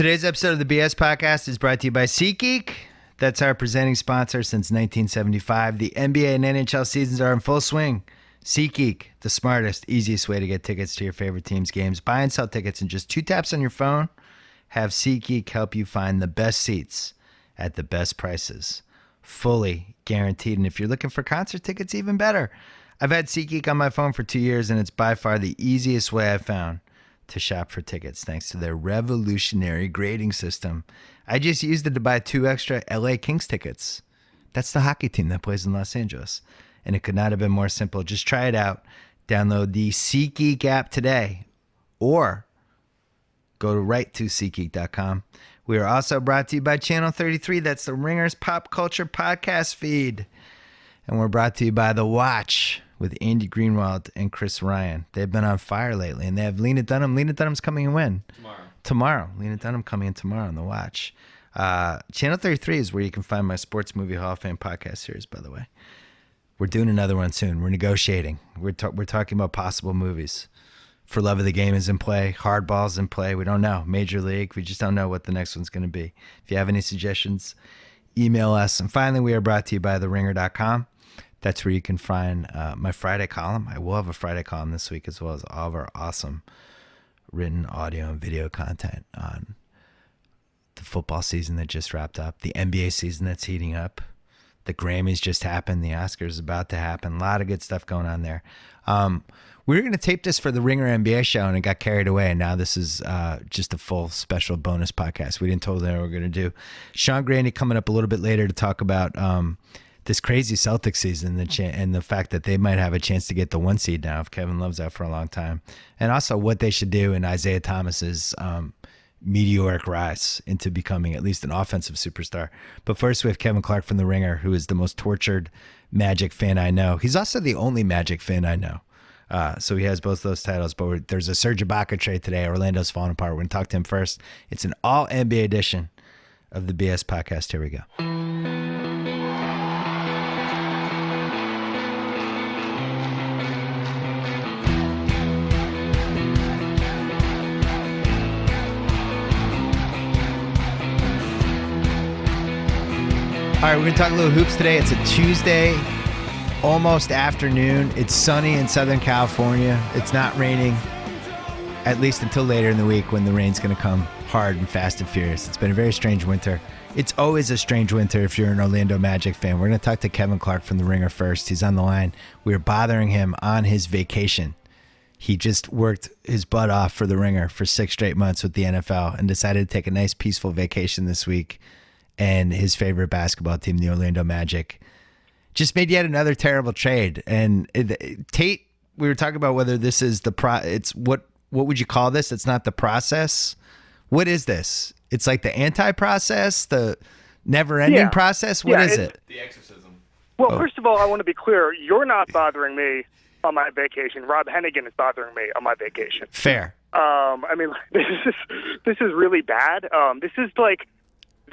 Today's episode of the BS Podcast is brought to you by SeatGeek. That's our presenting sponsor since 1975. The NBA and NHL seasons are in full swing. SeatGeek, the smartest, easiest way to get tickets to your favorite team's games. Buy and sell tickets in just 2 taps on your phone. Have SeatGeek help you find the best seats at the best prices. Fully guaranteed. And if you're looking for concert tickets, even better. I've had SeatGeek on my phone for 2 years, and it's by far the easiest way I've found to shop for tickets thanks to their revolutionary grading system. I just used it to buy 2 extra LA Kings tickets. That's the hockey team that plays in Los Angeles. And it could not have been more simple. Just try it out. Download the SeatGeek app today or go right to SeatGeek.com. We are also brought to you by Channel 33. That's the Ringer's Pop Culture Podcast feed. And we're brought to you by The Watch with Andy Greenwald and Chris Ryan. They've been on fire lately, and they have Lena Dunham. Lena Dunham's coming in when? Tomorrow. Lena Dunham coming in tomorrow on The Watch. Channel 33 is where you can find my Sports Movie Hall of Fame podcast series, by the way. We're doing another one soon. We're negotiating. We're talking about possible movies. For Love of the Game is in play. Hardball's in play. We don't know. Major League. We just don't know what the next one's going to be. If you have any suggestions, email us. And finally, we are brought to you by TheRinger.com. That's where you can find my Friday column. I will have a Friday column this week, as well as all of our awesome written audio and video content on the football season that just wrapped up, the NBA season that's heating up, the Grammys just happened, the Oscars is about to happen. A lot of good stuff going on there. We were going to tape this for the Ringer NBA show, and it got carried away, and now this is just a full special bonus podcast. We didn't totally know what we were going to do. Sean Grande coming up a little bit later to talk about this crazy Celtics season and the fact that they might have a chance to get the 1 seed now if Kevin Love's out for a long time. And also what they should do in Isaiah Thomas's meteoric rise into becoming at least an offensive superstar. But first we have Kevin Clark from The Ringer, who is the most tortured Magic fan I know. He's also the only Magic fan I know. So he has both those titles, but there's a Serge Ibaka trade today. Orlando's falling apart. We're going to talk to him first. It's an all NBA edition of the BS Podcast. Here we go. All right, we're going to talk a little hoops today. It's a Tuesday, almost afternoon. It's sunny in Southern California. It's not raining, at least until later in the week when the rain's going to come hard and fast and furious. It's been a very strange winter. It's always a strange winter if you're an Orlando Magic fan. We're going to talk to Kevin Clark from The Ringer first. He's on the line. We were bothering him on his vacation. He just worked his butt off for The Ringer for 6 straight months with the NFL and decided to take a nice, peaceful vacation this week. And his favorite basketball team, the Orlando Magic, just made yet another terrible trade. And Tate, we were talking about whether this is it's what would you call this? It's not the process. What is this? It's like the anti-process, the never-ending process. What is it? The exorcism. Well, first of all, I want to be clear. You're not bothering me on my vacation. Rob Hennigan is bothering me on my vacation. Fair. I mean, this is really bad. This is like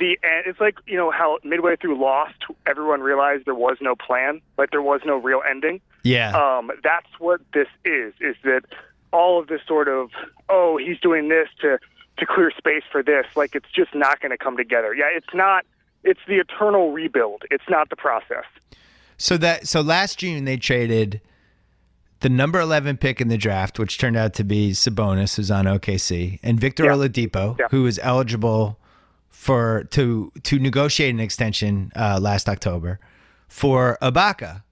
it's like, you know, how midway through Lost, everyone realized there was no plan, like there was no real ending. Yeah. That's what this is that all of this sort of, oh, he's doing this to clear space for this, like it's just not going to come together. Yeah, it's not. It's the eternal rebuild. It's not the process. So last June they traded the number 11 pick in the draft, which turned out to be Sabonis, who's on OKC, and Victor Oladipo, who was eligible to negotiate an extension last October for Ibaka.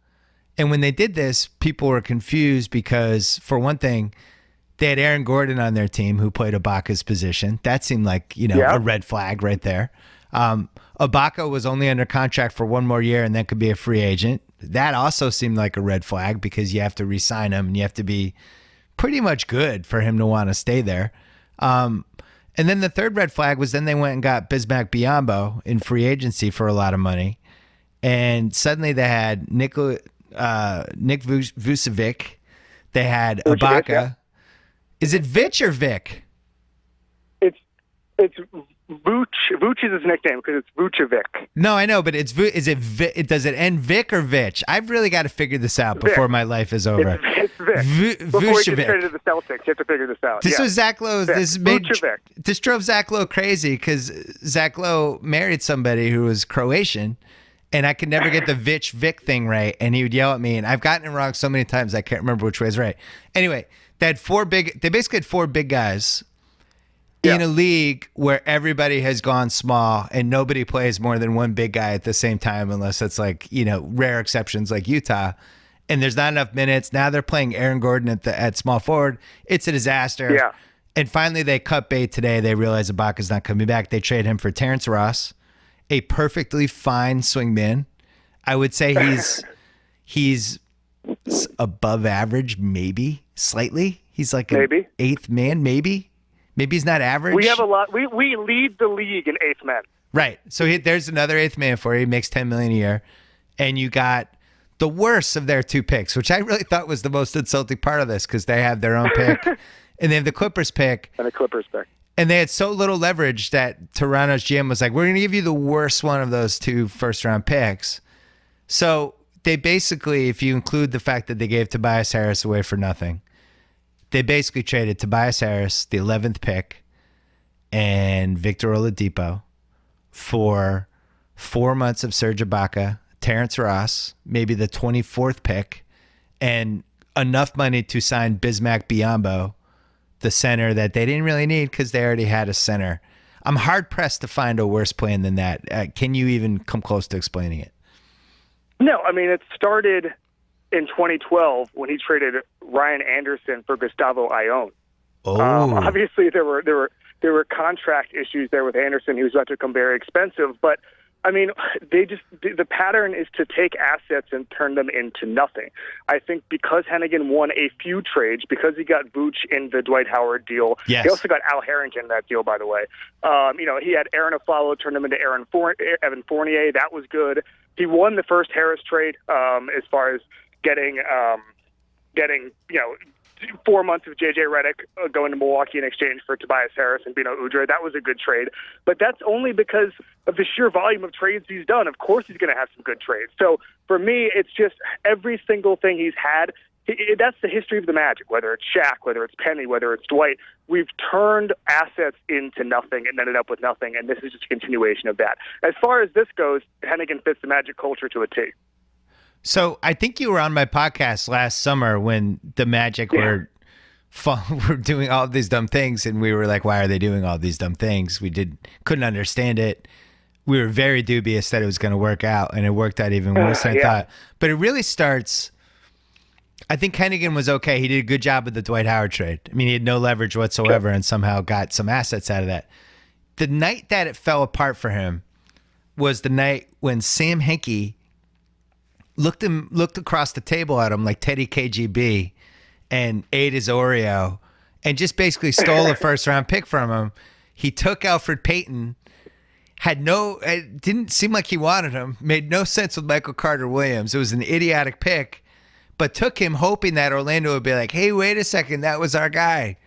And when they did this, people were confused because, for one thing, they had Aaron Gordon on their team who played Ibaka's position. That seemed like, a red flag right there. Ibaka was only under contract for 1 more year and then could be a free agent. That also seemed like a red flag because you have to re-sign him and you have to be pretty much good for him to want to stay there. And then the third red flag was then they went and got Bismack Biyombo in free agency for a lot of money. And suddenly they had Nick Vucevic. They had Ibaka. Yeah. Is it Vitch or Vic? It's Vooch. Vooch is his nickname because it's Vucevic. No, I know, but does it end Vic or Vich? I've really got to figure this out before Vic. my life is over. It's Vic. Before he gets Vucevic. traded to the Celtics, you have to figure this out. This was Zach Lowe. Vucevic. This drove Zach Lowe crazy because Zach Lowe married somebody who was Croatian, and I could never get the Vich Vic thing right, and he would yell at me, and I've gotten it wrong so many times I can't remember which way is right. Anyway, they basically had four big guys in a league where everybody has gone small and nobody plays more than one big guy at the same time unless it's like, rare exceptions like Utah. And there's not enough minutes. Now they're playing Aaron Gordon at small forward. It's a disaster. Yeah. And finally they cut bait today. They realize Ibaka's not coming back. They trade him for Terrence Ross, a perfectly fine swingman. I would say he's above average, maybe slightly. He's like an eighth man, maybe. Maybe he's not average. We have a lot. We lead the league in eighth men. Right. So there's another eighth man for you. He makes $10 million a year, and you got the worst of their two picks, which I really thought was the most insulting part of this because they have their own pick, and they have the Clippers pick, and they had so little leverage that Toronto's GM was like, "We're going to give you the worst one of those two first-round picks." So they basically, if you include the fact that they gave Tobias Harris away for nothing. They basically traded Tobias Harris, the 11th pick, and Victor Oladipo for 4 months of Serge Ibaka, Terrence Ross, maybe the 24th pick, and enough money to sign Bismack Biyombo, the center that they didn't really need because they already had a center. I'm hard-pressed to find a worse plan than that. Can you even come close to explaining it? No, I mean, it started in 2012 when he traded Ryan Anderson for Gustavo Ione. Oh. Obviously, there were contract issues there with Anderson. He was about to become very expensive, but I mean, the pattern is to take assets and turn them into nothing. I think because Hennigan won a few trades, because he got Vooch in the Dwight Howard deal, yes. He also got Al Harrington in that deal, by the way. He had Aaron Aflalo turn him into Evan Fournier. That was good. He won the first Harris trade as far as getting 4 months of J.J. Redick going to Milwaukee in exchange for Tobias Harris and Bino Udrih. That was a good trade. But that's only because of the sheer volume of trades he's done. Of course he's going to have some good trades. So for me, it's just every single thing he's had. That's the history of the Magic, whether it's Shaq, whether it's Penny, whether it's Dwight. We've turned assets into nothing and ended up with nothing, and this is just a continuation of that. As far as this goes, Hennigan fits the Magic culture to a T. So I think you were on my podcast last summer when the Magic were doing all of these dumb things, and we were like, "Why are they doing all these dumb things?" We couldn't understand it. We were very dubious that it was going to work out, and it worked out even worse than I thought. But it really starts. I think Hennigan was okay. He did a good job with the Dwight Howard trade. I mean, he had no leverage whatsoever, and somehow got some assets out of that. The night that it fell apart for him was the night when Sam Hinkie looked across the table at him like Teddy KGB and ate his Oreo and just basically stole a first round pick from him. He took Alfred Payton, it didn't seem like he wanted him, made no sense with Michael Carter Williams. It was an idiotic pick, but took him hoping that Orlando would be like, "Hey, wait a second, that was our guy.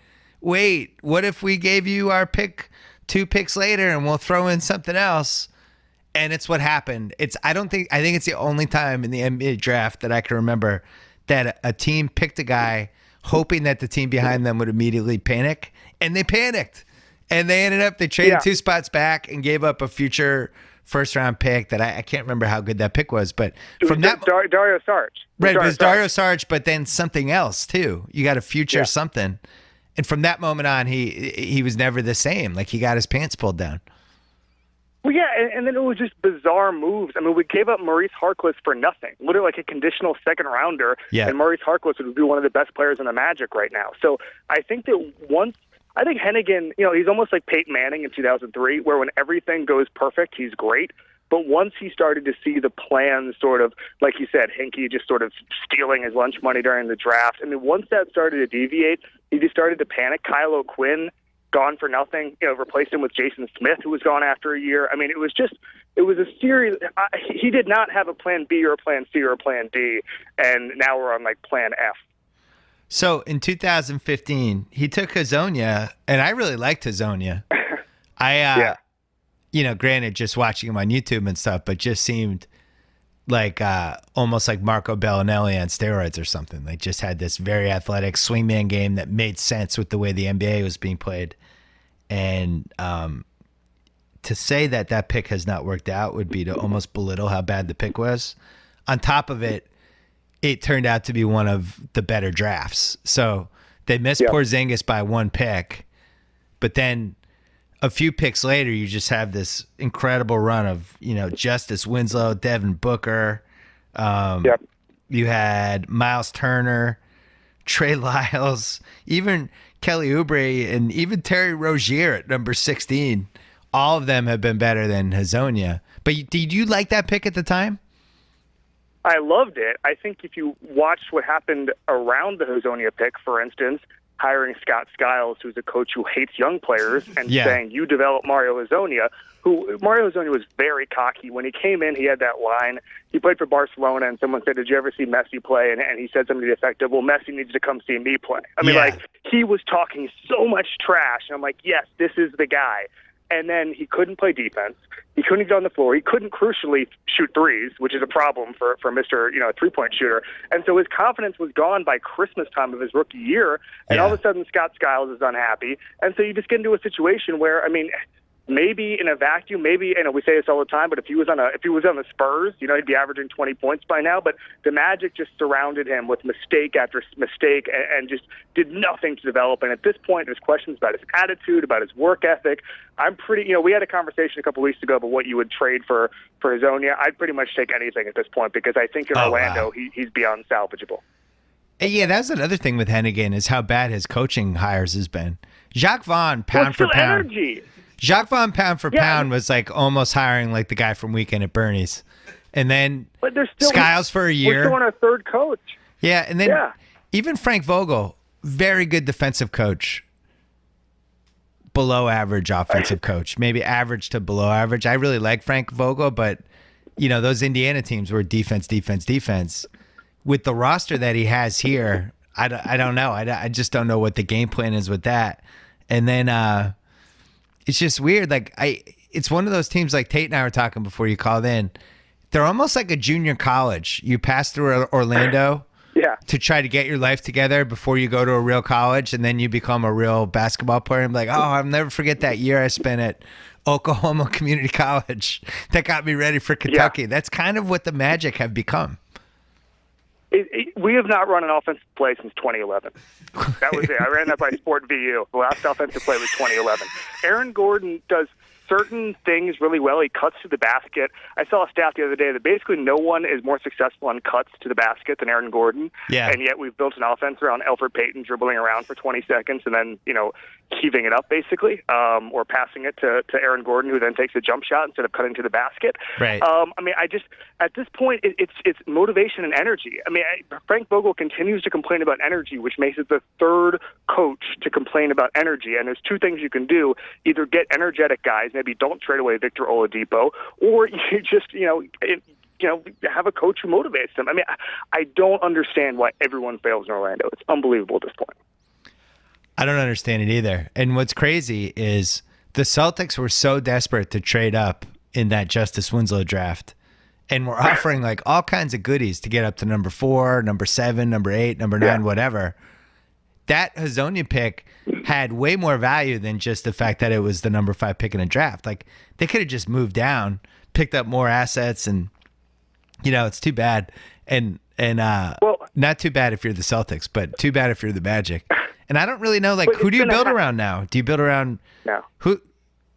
Wait, what if we gave you our pick 2 picks later and we'll throw in something else?" And it's what happened. I think it's the only time in the NBA draft that I can remember that a team picked a guy hoping that the team behind them would immediately panic, and they panicked. And they traded 2 spots back and gave up a future first round pick that I can't remember how good that pick was, but from that Dario Saric. Right, it was Dario Saric, but then something else too. You got a future something. And from that moment on, he was never the same. Like he got his pants pulled down. Well, yeah, and then it was just bizarre moves. I mean, we gave up Maurice Harkless for nothing, literally like a conditional second rounder, and Maurice Harkless would be one of the best players in the Magic right now. So I think that I think Hennigan, he's almost like Peyton Manning in 2003, where when everything goes perfect, he's great. But once he started to see the plans sort of, like you said, Hinkie just sort of stealing his lunch money during the draft. I mean, once that started to deviate, he just started to panic. Kyle O'Quinn, gone for nothing, replaced him with Jason Smith, who was gone after a year. I mean, it was a series. He did not have a plan B or a plan C or a plan D, and now we're on like plan F. So in 2015, he took Hazonia, and I really liked Hazonia. I granted, just watching him on YouTube and stuff, but just seemed like almost like Marco Bellinelli on steroids or something. Like just had this very athletic swingman game that made sense with the way the NBA was being played. And to say that pick has not worked out would be to almost belittle how bad the pick was. On top of it, it turned out to be one of the better drafts. So they missed Porzingis by one pick, but then a few picks later, you just have this incredible run of, Justice Winslow, Devin Booker. You had Miles Turner, Trey Lyles, even Kelly Oubre, and even Terry Rozier at number 16. All of them have been better than Hazonia. But did you like that pick at the time? I loved it. I think if you watched what happened around the Hazonia pick, for instance, hiring Scott Skiles, who's a coach who hates young players, and saying, you develop Mario Hazonia, Mario Hazonia was very cocky. When he came in, he had that line. He played for Barcelona, and someone said, did you ever see Messi play? And he said something to the effect of, well, Messi needs to come see me play. I mean, he was talking so much trash. And I'm like, yes, this is the guy. And then he couldn't play defense. He couldn't get on the floor. He couldn't crucially shoot threes, which is a problem for Mr. Three-point shooter. And so his confidence was gone by Christmas time of his rookie year. And all of a sudden, Scott Skiles is unhappy. And so you just get into a situation where, maybe in a vacuum, we say this all the time, but if he was on the Spurs, he'd be averaging 20 points by now. But the Magic just surrounded him with mistake after mistake and just did nothing to develop. And at this point, there's questions about his attitude, about his work ethic. I'm pretty, we had a conversation a couple weeks ago about what you would trade for Hazonia. I'd pretty much take anything at this point because I think in Orlando, he's beyond salvageable. Yeah, that's another thing with Hennigan is how bad his coaching hires has been. Jacques Vaughn, pound for pound. Energy. Jacques Vaughn, pound for pound, was like almost hiring like the guy from Weekend at Bernie's. And then Skiles for a year. We're still on our third coach. Yeah, and then even Frank Vogel, very good defensive coach, below average offensive coach, maybe average to below average. I really like Frank Vogel, but, those Indiana teams were defense, defense, defense. With the roster that he has here, I don't know. I just don't know what the game plan is with that. And then it's just weird. It's one of those teams like Tate and I were talking before you called in. They're almost like a junior college. You pass through Orlando to try to get your life together before you go to a real college, and then you become a real basketball player. I'm like, I'll never forget that year I spent at Oklahoma Community College. That got me ready for Kentucky. That's kind of what the Magic have become. We have not run an offensive play since 2011. That was it. I ran that by Sport VU. The last offensive play was 2011. Aaron Gordon does certain things really well. He cuts to the basket. I saw a stat the other day that basically no one is more successful on cuts to the basket than Aaron Gordon. Yeah. And yet we've built an offense around Elfrid Payton dribbling around for 20 seconds and then, heaving it up basically, or passing it to Aaron Gordon, who then takes a jump shot instead of cutting to the basket. Right. At this point, it's motivation and energy. Frank Vogel continues to complain about energy, which makes it the third coach to complain about energy. And there's two things you can do: either get energetic guys, maybe don't trade away Victor Oladipo, or you just have a coach who motivates them. I don't understand why everyone fails in Orlando. It's unbelievable at this point. I don't understand it either. And what's crazy is the Celtics were so desperate to trade up in that Justice Winslow draft, and we're offering like all kinds of goodies to get up to number 4, number 7, number 8, number 9, whatever. That Hazonia pick had way more value than just the fact that it was the number 5 pick in a draft. Like they could have just moved down, picked up more assets, and it's too bad. And not too bad if you're the Celtics, but too bad if you're the Magic. And I don't really know, who do you build around now? Do you build around who?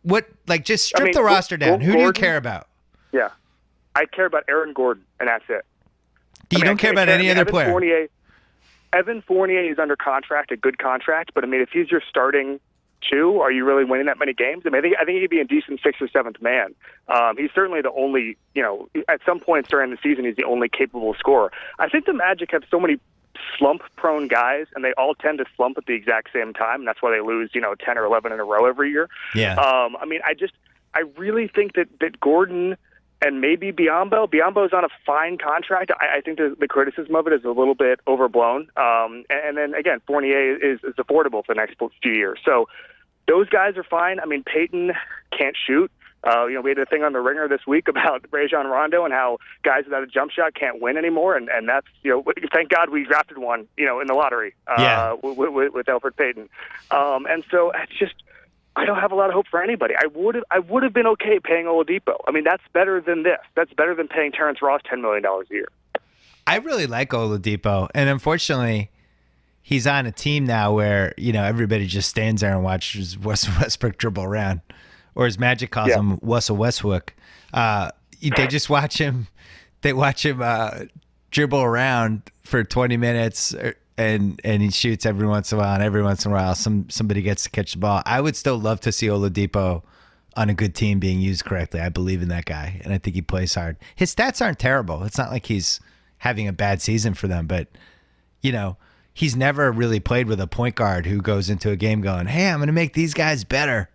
What? Just strip the roster down. Who do you care about? Yeah, I care about Aaron Gordon, and that's it. You don't care about any other player? Evan Fournier is under contract, a good contract, but if he's your starting 2, are you really winning that many games? I think he'd be a decent 6th or 7th man. He's certainly the only, at some points during the season, he's the only capable scorer. I think the Magic have so many slump-prone guys, and they all tend to slump at the exact same time, and that's why they lose, 10 or 11 in a row every year. Yeah. I really think that Gordon and maybe Biyombo's on a fine contract. I think the criticism of it is a little bit overblown. And then, again, Fournier is affordable for the next few years. So those guys are fine. I mean, Peyton can't shoot. We had a thing on the Ringer this week about Rajon Rondo and how guys without a jump shot can't win anymore, and that's thank God we drafted one in the lottery with Elfrid Payton, and so it's just I don't have a lot of hope for anybody. I would have been okay paying Oladipo. I mean, that's better than this. That's better than paying Terrence Ross $10 million a year. I really like Oladipo, and unfortunately, he's on a team now where everybody just stands there and watches Westbrook dribble around. Or as Magic calls him, Russell Westbrook. They just watch him. They watch him dribble around for 20 minutes, and he shoots every once in a while. And every once in a while, somebody gets to catch the ball. I would still love to see Oladipo on a good team being used correctly. I believe in that guy, and I think he plays hard. His stats aren't terrible. It's not like he's having a bad season for them, but he's never really played with a point guard who goes into a game going, "Hey, I'm going to make these guys better.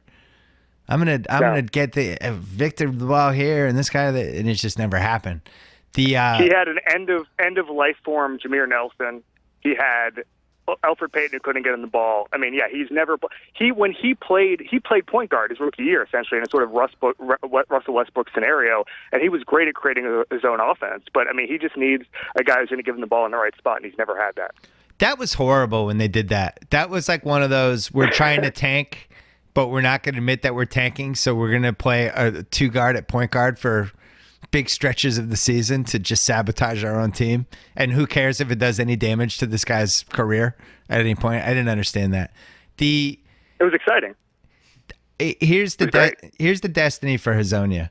I'm gonna get the Victor the ball here and this guy," and it's just never happened. He had an end of life form Jameer Nelson. He had Elfrid Payton who couldn't get him the ball. I mean, he's never when he played point guard his rookie year essentially in a sort of Russell Westbrook scenario, and he was great at creating his own offense. But I mean, he just needs a guy who's going to give him the ball in the right spot, and he's never had that. That was horrible when they did that. That was like one of those we're trying to tank. But we're not going to admit that we're tanking, so we're going to play a two guard at point guard for big stretches of the season to just sabotage our own team. And who cares if it does any damage to this guy's career at any point? I didn't understand that. It was exciting. Here's the destiny for Hazonia.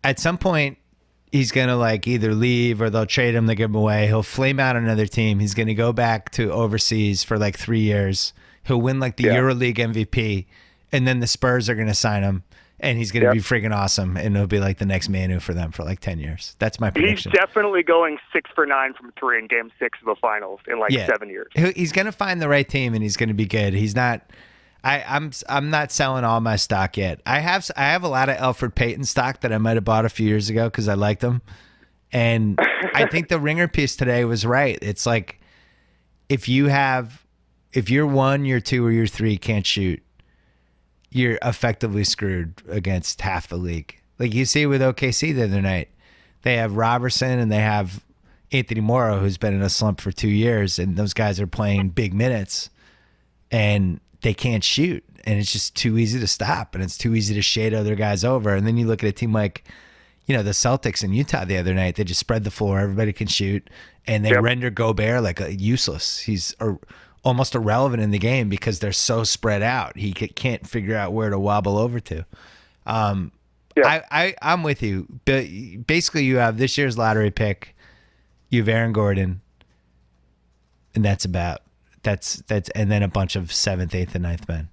At some point, he's going to either leave or they'll trade him, they give him away. He'll flame out on another team. He's going to go back to overseas for 3 years. He'll win the EuroLeague MVP, and then the Spurs are going to sign him, and he's going to be freaking awesome, and he'll be the next Manu for them for 10 years. That's my prediction. He's definitely going 6 for 9 from 3 in Game 6 of the Finals in 7 years. He's going to find the right team, and he's going to be good. He's not. I'm not selling all my stock yet. I have a lot of Elfrid Payton stock that I might have bought a few years ago because I liked him, and I think the Ringer piece today was right. It's if you're 1, you're 2, or you're 3 can't shoot, you're effectively screwed against half the league. You see with OKC the other night, they have Robertson and they have Anthony Morrow, who's been in a slump for 2 years, and those guys are playing big minutes, and they can't shoot, and it's just too easy to stop, and it's too easy to shade other guys over. And then you look at a team like, the Celtics in Utah the other night. They just spread the floor, everybody can shoot, and they render Gobert useless. He's almost irrelevant in the game because they're so spread out. He can't figure out where to wobble over to. I'm with you. Basically, you have this year's lottery pick. You have Aaron Gordon, and that's and then a bunch of 7th, 8th, and 9th men.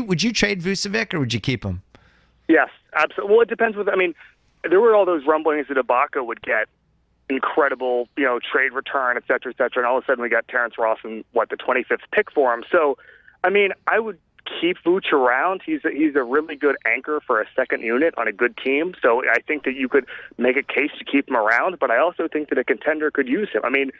Would you trade Vucevic or would you keep him? Yes, absolutely. Well, it depends. There were all those rumblings that Ibaka would get incredible, trade return, et cetera, and all of a sudden we got Terrence Ross and the 25th pick for him. So, I mean, I would keep Vooch around. He's a really good anchor for a second unit on a good team. So I think that you could make a case to keep him around, but I also think that a contender could use him. I mean,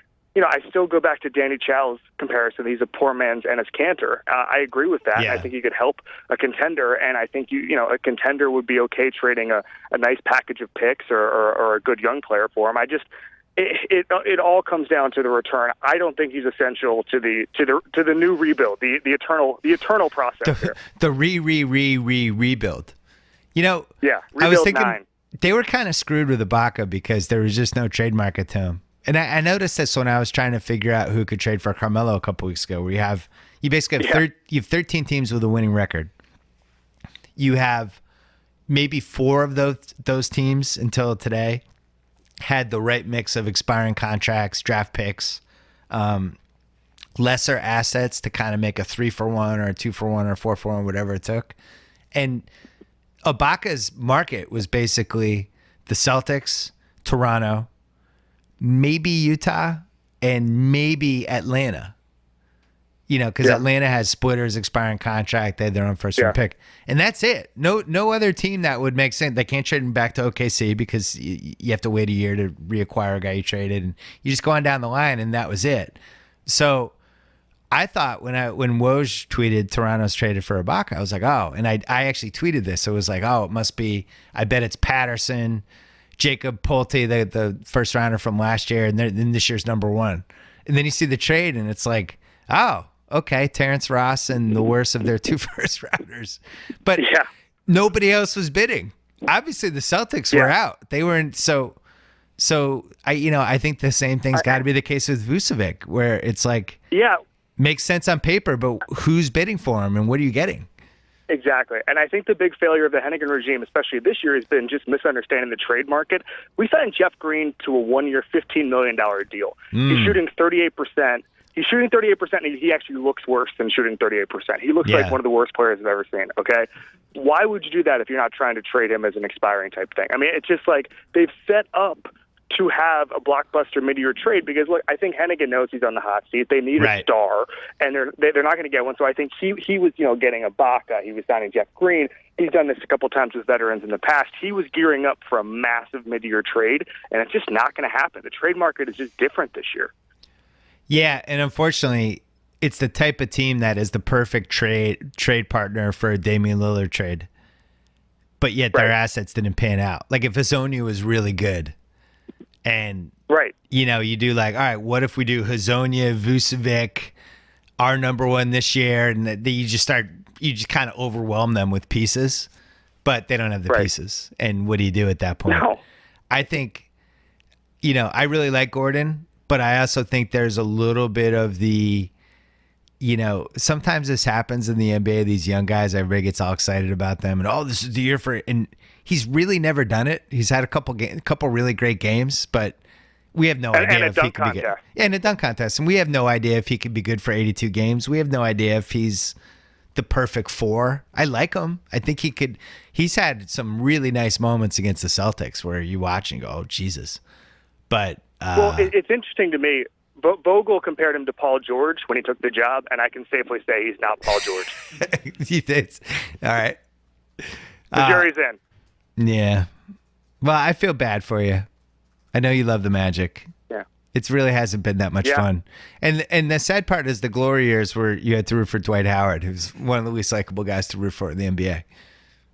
I still go back to Danny Chow's comparison. He's a poor man's Enes Kanter. I agree with that. Yeah. I think he could help a contender, and I think a contender would be okay trading a nice package of picks or a good young player for him. It all comes down to the return. I don't think he's essential to the new rebuild, the eternal process. The rebuild. Rebuild I was thinking 9. They were kind of screwed with Ibaka because there was just no trade market to him. And I noticed this when I was trying to figure out who could trade for Carmelo a couple weeks ago, where you basically have you have 13 teams with a winning record. You have maybe 4 of those teams until today had the right mix of expiring contracts, draft picks, lesser assets to kind of make a 3-for-1 or a 2-for-1 or a 4-for-1, whatever it took. And Ibaka's market was basically the Celtics, Toronto, maybe Utah, and maybe Atlanta. Because Atlanta has splitters, expiring contract. They had their own first-round pick. And that's it. No other team that would make sense. They can't trade him back to OKC because you have to wait a year to reacquire a guy you traded. And you just go on down the line, and that was it. So I thought when Woj tweeted Toronto's traded for Ibaka, I was like, oh, and I actually tweeted this. So it was like, oh, it must be. I bet it's Patterson, Jacob Pulte, the first rounder from last year, and then this year's number one. And then you see the trade, and it's like, oh, okay, Terrence Ross and the worst of their 2 first rounders, but nobody else was bidding. Obviously, the Celtics were out. They weren't so. I think the same thing's got to be the case with Vucevic, where it's like, makes sense on paper, but who's bidding for him and what are you getting? Exactly. And I think the big failure of the Hennigan regime, especially this year, has been just misunderstanding the trade market. We signed Jeff Green to a 1-year, $15 million deal. He's shooting 38%. He's shooting 38%, and he actually looks worse than shooting 38%. He looks like one of the worst players I've ever seen, okay? Why would you do that if you're not trying to trade him as an expiring type thing? I mean, it's just like they've set up to have a blockbuster mid-year trade because, look, I think Hennigan knows he's on the hot seat. They need a star, and they're not going to get one. So I think he was, getting Ibaka. He was signing Jeff Green. He's done this a couple times with veterans in the past. He was gearing up for a massive mid-year trade, and it's just not going to happen. The trade market is just different this year. Yeah, and unfortunately, it's the type of team that is the perfect trade partner for a Damian Lillard trade, but yet their assets didn't pan out. Like if Hazonia was really good, and you do like, all right, what if we do Hazonia, Vucevic, our number one this year, and you just kind of overwhelm them with pieces, but they don't have the pieces. And what do you do at that point? No. I think, I really like Gordon, but I also think there's a little bit of the, sometimes this happens in the NBA, these young guys, everybody gets all excited about them and, oh, this is the year for it. And he's really never done it. He's had a couple really great games, but we have no idea if he could be good. Yeah, in a dunk contest. And we have no idea if he could be good for 82 games. We have no idea if he's the perfect 4. I like him. I think he could. He's had some really nice moments against the Celtics where you watch and go, oh, Jesus. But well, it's interesting to me. Vogel compared him to Paul George when he took the job, and I can safely say he's not Paul George. He did. All right. The jury's in. Yeah. Well, I feel bad for you. I know you love the Magic. Yeah. It really hasn't been that much fun. And the sad part is the glory years where you had to root for Dwight Howard, who's one of the least likable guys to root for in the NBA.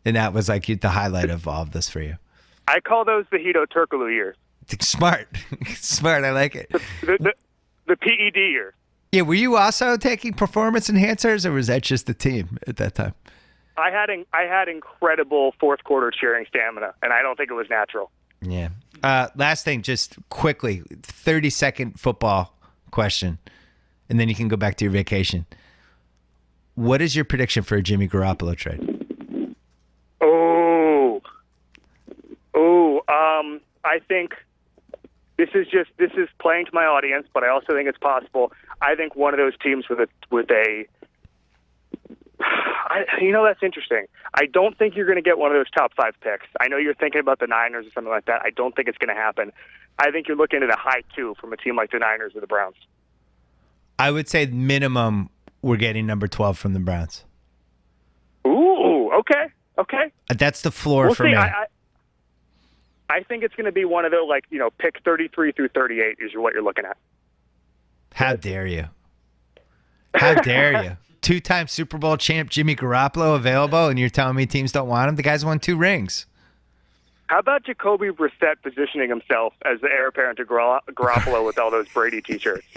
And that was like the highlight of all of this for you. I call those the Hito Turkoglu years. Smart. Smart. I like it. The PED year. Yeah. Were you also taking performance enhancers, or was that just the team at that time? I had incredible fourth quarter cheering stamina, and I don't think it was natural. Yeah. Last thing, just quickly, 30-second football question, and then you can go back to your vacation. What is your prediction for a Jimmy Garoppolo trade? I think this is playing to my audience, but I also think it's possible. I think one of those teams with a that's interesting. I don't think you're going to get one of those top 5 picks. I know you're thinking about the Niners or something like that. I don't think it's going to happen. I think you're looking at a high 2 from a team like the Niners or the Browns. I would say minimum we're getting number 12 from the Browns. Ooh, okay. That's the floor for me. I think it's going to be one of those, pick 33 through 38 is what you're looking at. How dare you? How dare you? 2-time Super Bowl champ Jimmy Garoppolo available, and you're telling me teams don't want him? The guy's won 2 rings. How about Jacoby Brissett positioning himself as the heir apparent to Garoppolo with all those Brady T-shirts?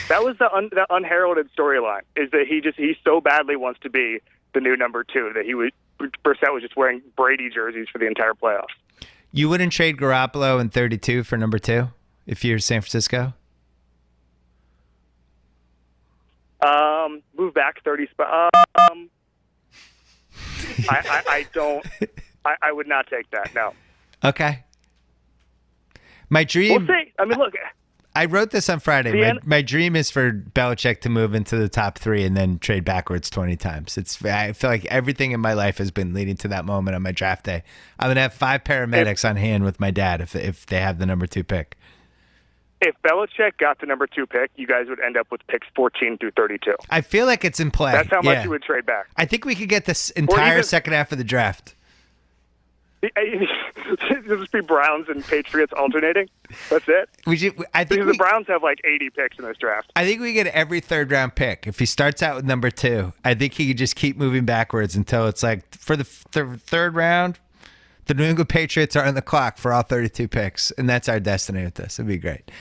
That was the unheralded storyline, is that he so badly wants to be the new number 2 that Brissett was just wearing Brady jerseys for the entire playoffs. You wouldn't trade Garoppolo in 32 for number 2 if you're San Francisco? Move back 30 spots. I don't. I would not take that. No. Okay. My dream. We'll see. I mean, look. I wrote this on Friday. My dream is for Belichick to move into the top 3 and then trade backwards 20 times. I feel like everything in my life has been leading to that moment on my draft day. I'm gonna have 5 paramedics on hand with my dad if they have the number 2 pick. If Belichick got the number 2 pick, you guys would end up with picks 14 through 32. I feel like it's in play. That's how much you would trade back. I think we could get this entire second half of the draft. It'll just be Browns and Patriots alternating. That's it. I think Because the Browns have like 80 picks in this draft. I think we get every third round pick. If he starts out with number 2, I think he could just keep moving backwards until it's like for the third round, the New England Patriots are on the clock for all 32 picks, and that's our destiny with this. It'd be great.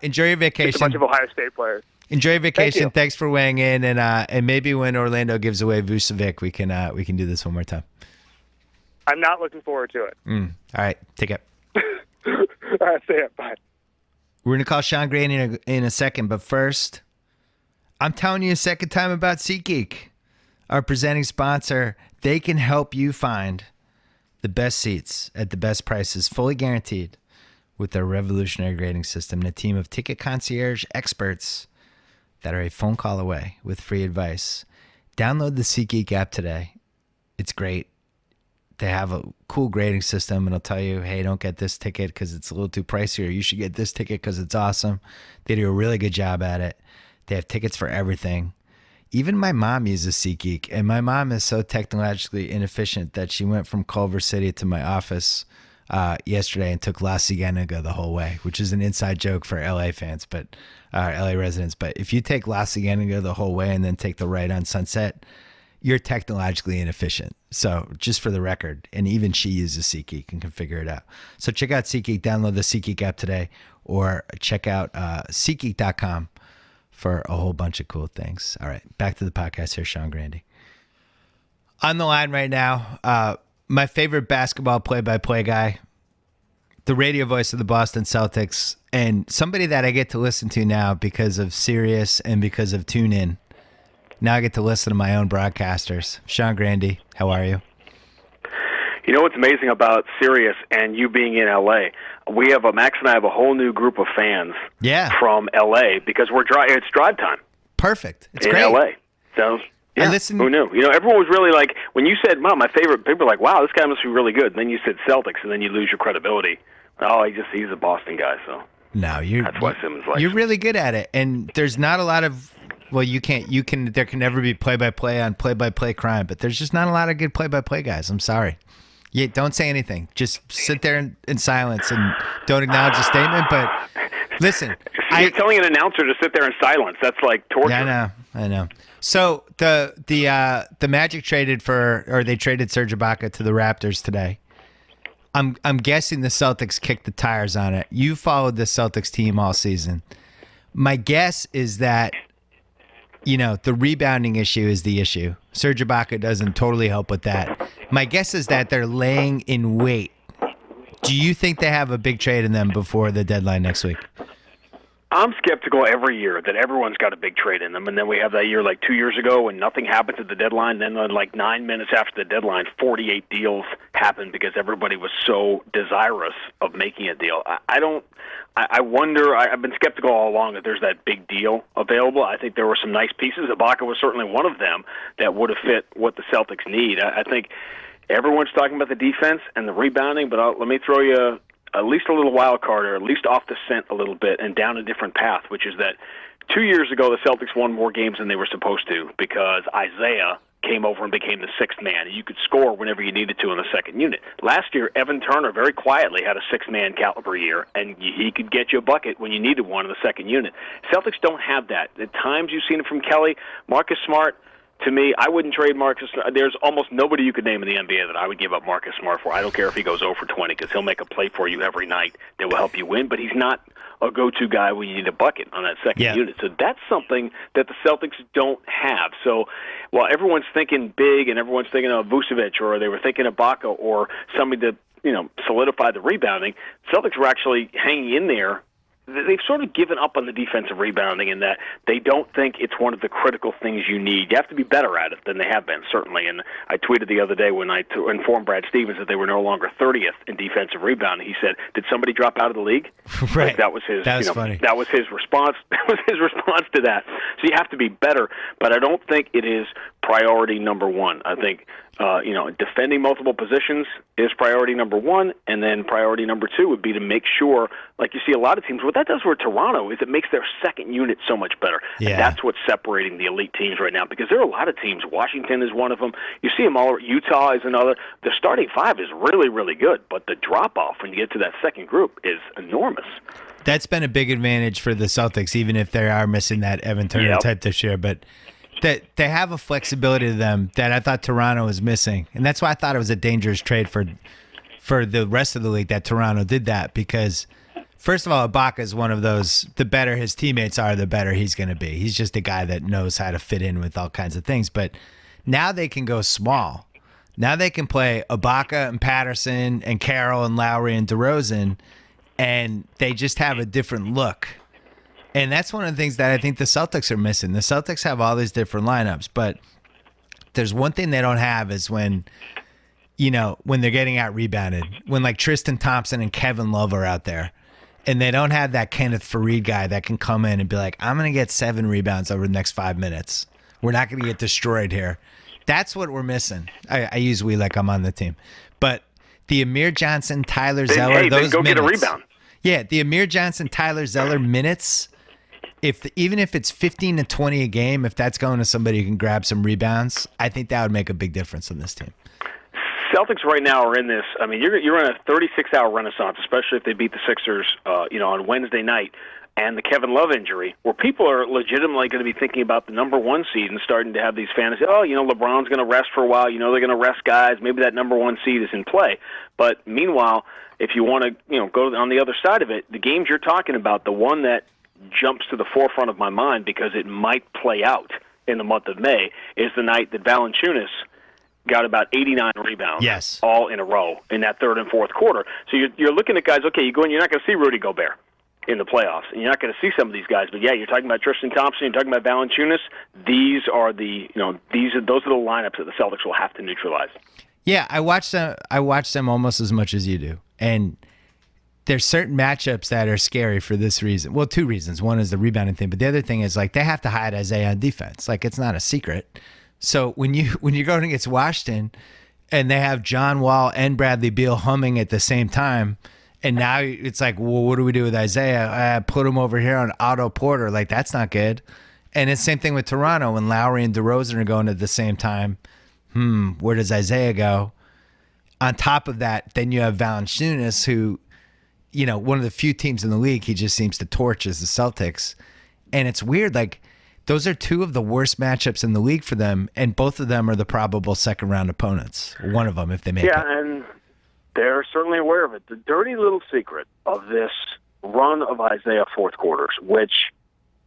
Enjoy your vacation. It's a bunch of Ohio State players. Enjoy your vacation. Thank you. Thanks for weighing in, and maybe when Orlando gives away Vucevic, we can do this one more time. I'm not looking forward to it. All right, take it. All right, see ya. Bye. We're gonna call Sean Grande in a second, but first, I'm telling you a second time about SeatGeek, our presenting sponsor. They can help you find the best seats at the best prices, fully guaranteed, with their revolutionary grading system and a team of ticket concierge experts that are a phone call away with free advice. Download the SeatGeek app today. It's great. They have a cool grading system, and it'll tell you, hey, don't get this ticket because it's a little too pricey, or you should get this ticket because it's awesome. They do a really good job at it. They have tickets for everything. Even my mom uses SeatGeek, and my mom is so technologically inefficient that she went from Culver City to my office yesterday and took La Cienega the whole way, which is an inside joke for LA fans, but LA residents. But if you take La Cienega the whole way and then take the right on Sunset, you're technologically inefficient. So just for the record, and even she uses SeatGeek and can figure it out. So check out SeatGeek, download the SeatGeek app today, or check out SeatGeek.com for a whole bunch of cool things. All right, back to the podcast here, Sean Grande. On the line right now, my favorite basketball play-by-play guy, the radio voice of the Boston Celtics, and somebody that I get to listen to now because of Sirius and because of TuneIn. Now I get to listen to my own broadcasters. Sean Grande, how are you? You know what's amazing about Sirius and you being in LA? We have Max and I have a whole new group of fans from LA because it's drive time. Perfect. It's in great. LA. So yeah, who knew? You know, everyone was really like, when you said, "Mom, my favorite," people were like, "Wow, this guy must be really good." And then you said Celtics, and then you lose your credibility. Oh, he's a Boston guy, so no, that's why Simmons likes you're him. really good at it, and there's not a lot of. Well, there can never be play-by-play on play-by-play crime, but there's just not a lot of good play-by-play guys. I'm sorry. Yeah, don't say anything. Just sit there in silence and don't acknowledge the statement. But listen, you're telling an announcer to sit there in silence. That's like torture. Yeah, I know. So the Magic traded Serge Ibaka to the Raptors today. I'm guessing the Celtics kicked the tires on it. You followed the Celtics team all season. My guess is that, the rebounding issue is the issue. Serge Ibaka doesn't totally help with that. My guess is that they're laying in wait. Do you think they have a big trade in them before the deadline next week? I'm skeptical every year that everyone's got a big trade in them, and then we have that year like 2 years ago when nothing happens at the deadline. Then like 9 minutes after the deadline, 48 deals happened because everybody was so desirous of making a deal. I wonder. I've been skeptical all along that there's that big deal available. I think there were some nice pieces. Ibaka was certainly one of them that would have fit what the Celtics need. I think everyone's talking about the defense and the rebounding, but let me throw you at least a little wild card, or at least off the scent a little bit and down a different path, which is that 2 years ago the Celtics won more games than they were supposed to because Isaiah came over and became the sixth man. You could score whenever you needed to in the second unit. Last year, Evan Turner very quietly had a six-man caliber year, and he could get you a bucket when you needed one in the second unit. Celtics don't have that. At times you've seen it from Kelly. Marcus Smart, to me, I wouldn't trade Marcus. There's almost nobody you could name in the NBA that I would give up Marcus Smart for. I don't care if he goes 0 for 20 because he'll make a play for you every night that will help you win, but he's not a go-to guy when you need a bucket on that second unit. So that's something that the Celtics don't have. So while everyone's thinking big and everyone's thinking of Vucevic, or they were thinking of Ibaka or somebody to solidify the rebounding, Celtics were actually hanging in there. They've sort of given up on the defensive rebounding in that they don't think it's one of the critical things you need. You have to be better at it than they have been, certainly. And I tweeted the other day when I informed Brad Stevens that they were no longer 30th in defensive rebounding. He said, "Did somebody drop out of the league?" Right. Like that was his. That was funny. That was his response. That was his response to that. So you have to be better. But I don't think it is priority number one. I think defending multiple positions is priority number one, and then priority number two would be to make sure, like you see a lot of teams, what that does for Toronto is it makes their second unit so much better. Yeah. And that's what's separating the elite teams right now, because there are a lot of teams. Washington is one of them. You see them all. Utah is another. The starting five is really, really good, but the drop-off when you get to that second group is enormous. That's been a big advantage for the Celtics, even if they are missing that Evan Turner type this year. But that they have a flexibility to them that I thought Toronto was missing, and that's why I thought it was a dangerous trade for the rest of the league that Toronto did that, because first of all, Ibaka is one of those. The better his teammates are, the better he's going to be. He's just a guy that knows how to fit in with all kinds of things. But now they can go small. Now they can play Ibaka and Patterson and Carroll and Lowry and DeRozan, and they just have a different look. And that's one of the things that I think the Celtics are missing. The Celtics have all these different lineups, but there's one thing they don't have is when they're getting out rebounded, when like Tristan Thompson and Kevin Love are out there, and they don't have that Kenneth Faried guy that can come in and be like, I'm going to get 7 rebounds over the next 5 minutes. We're not going to get destroyed here. That's what we're missing. I use we like I'm on the team. But the Amir Johnson, Tyler Zeller, those go minutes. Get a rebound. Yeah, the Amir Johnson, Tyler Zeller minutes, even if it's 15 to 20 a game, if that's going to somebody who can grab some rebounds, I think that would make a big difference on this team. Celtics right now are in this. I mean, you're in a 36-hour renaissance, especially if they beat the Sixers, on Wednesday night, and the Kevin Love injury, where people are legitimately going to be thinking about the number one seed and starting to have these fantasies. LeBron's going to rest for a while. They're going to rest guys. Maybe that number one seed is in play. But meanwhile, if you want to, go on the other side of it, the games you're talking about, the one that jumps to the forefront of my mind because it might play out in the month of May is the night that Valanciunas got about 89 rebounds, all in a row in that third and fourth quarter. So you're looking at guys. Okay, you go in. You're not going to see Rudy Gobert in the playoffs, and you're not going to see some of these guys. But yeah, you're talking about Tristan Thompson. You're talking about Valanciunas. Those are the lineups that the Celtics will have to neutralize. Yeah, I watch them almost as much as you do, and there's certain matchups that are scary for this reason. Well, 2 reasons. One is the rebounding thing, but the other thing is like they have to hide Isaiah on defense. Like it's not a secret. So when you're going against Washington and they have John Wall and Bradley Beal humming at the same time, and now it's like, well, what do we do with Isaiah? I put him over here on Otto Porter. Like that's not good. And it's the same thing with Toronto when Lowry and DeRozan are going at the same time. Where does Isaiah go? On top of that, then you have Valanciunas, who, one of the few teams in the league he just seems to torch is the Celtics. And it's weird, like those are 2 of the worst matchups in the league for them, and both of them are the probable second-round opponents. One of them, if they make it. Yeah, and they're certainly aware of it. The dirty little secret of this run of Isaiah fourth quarters, which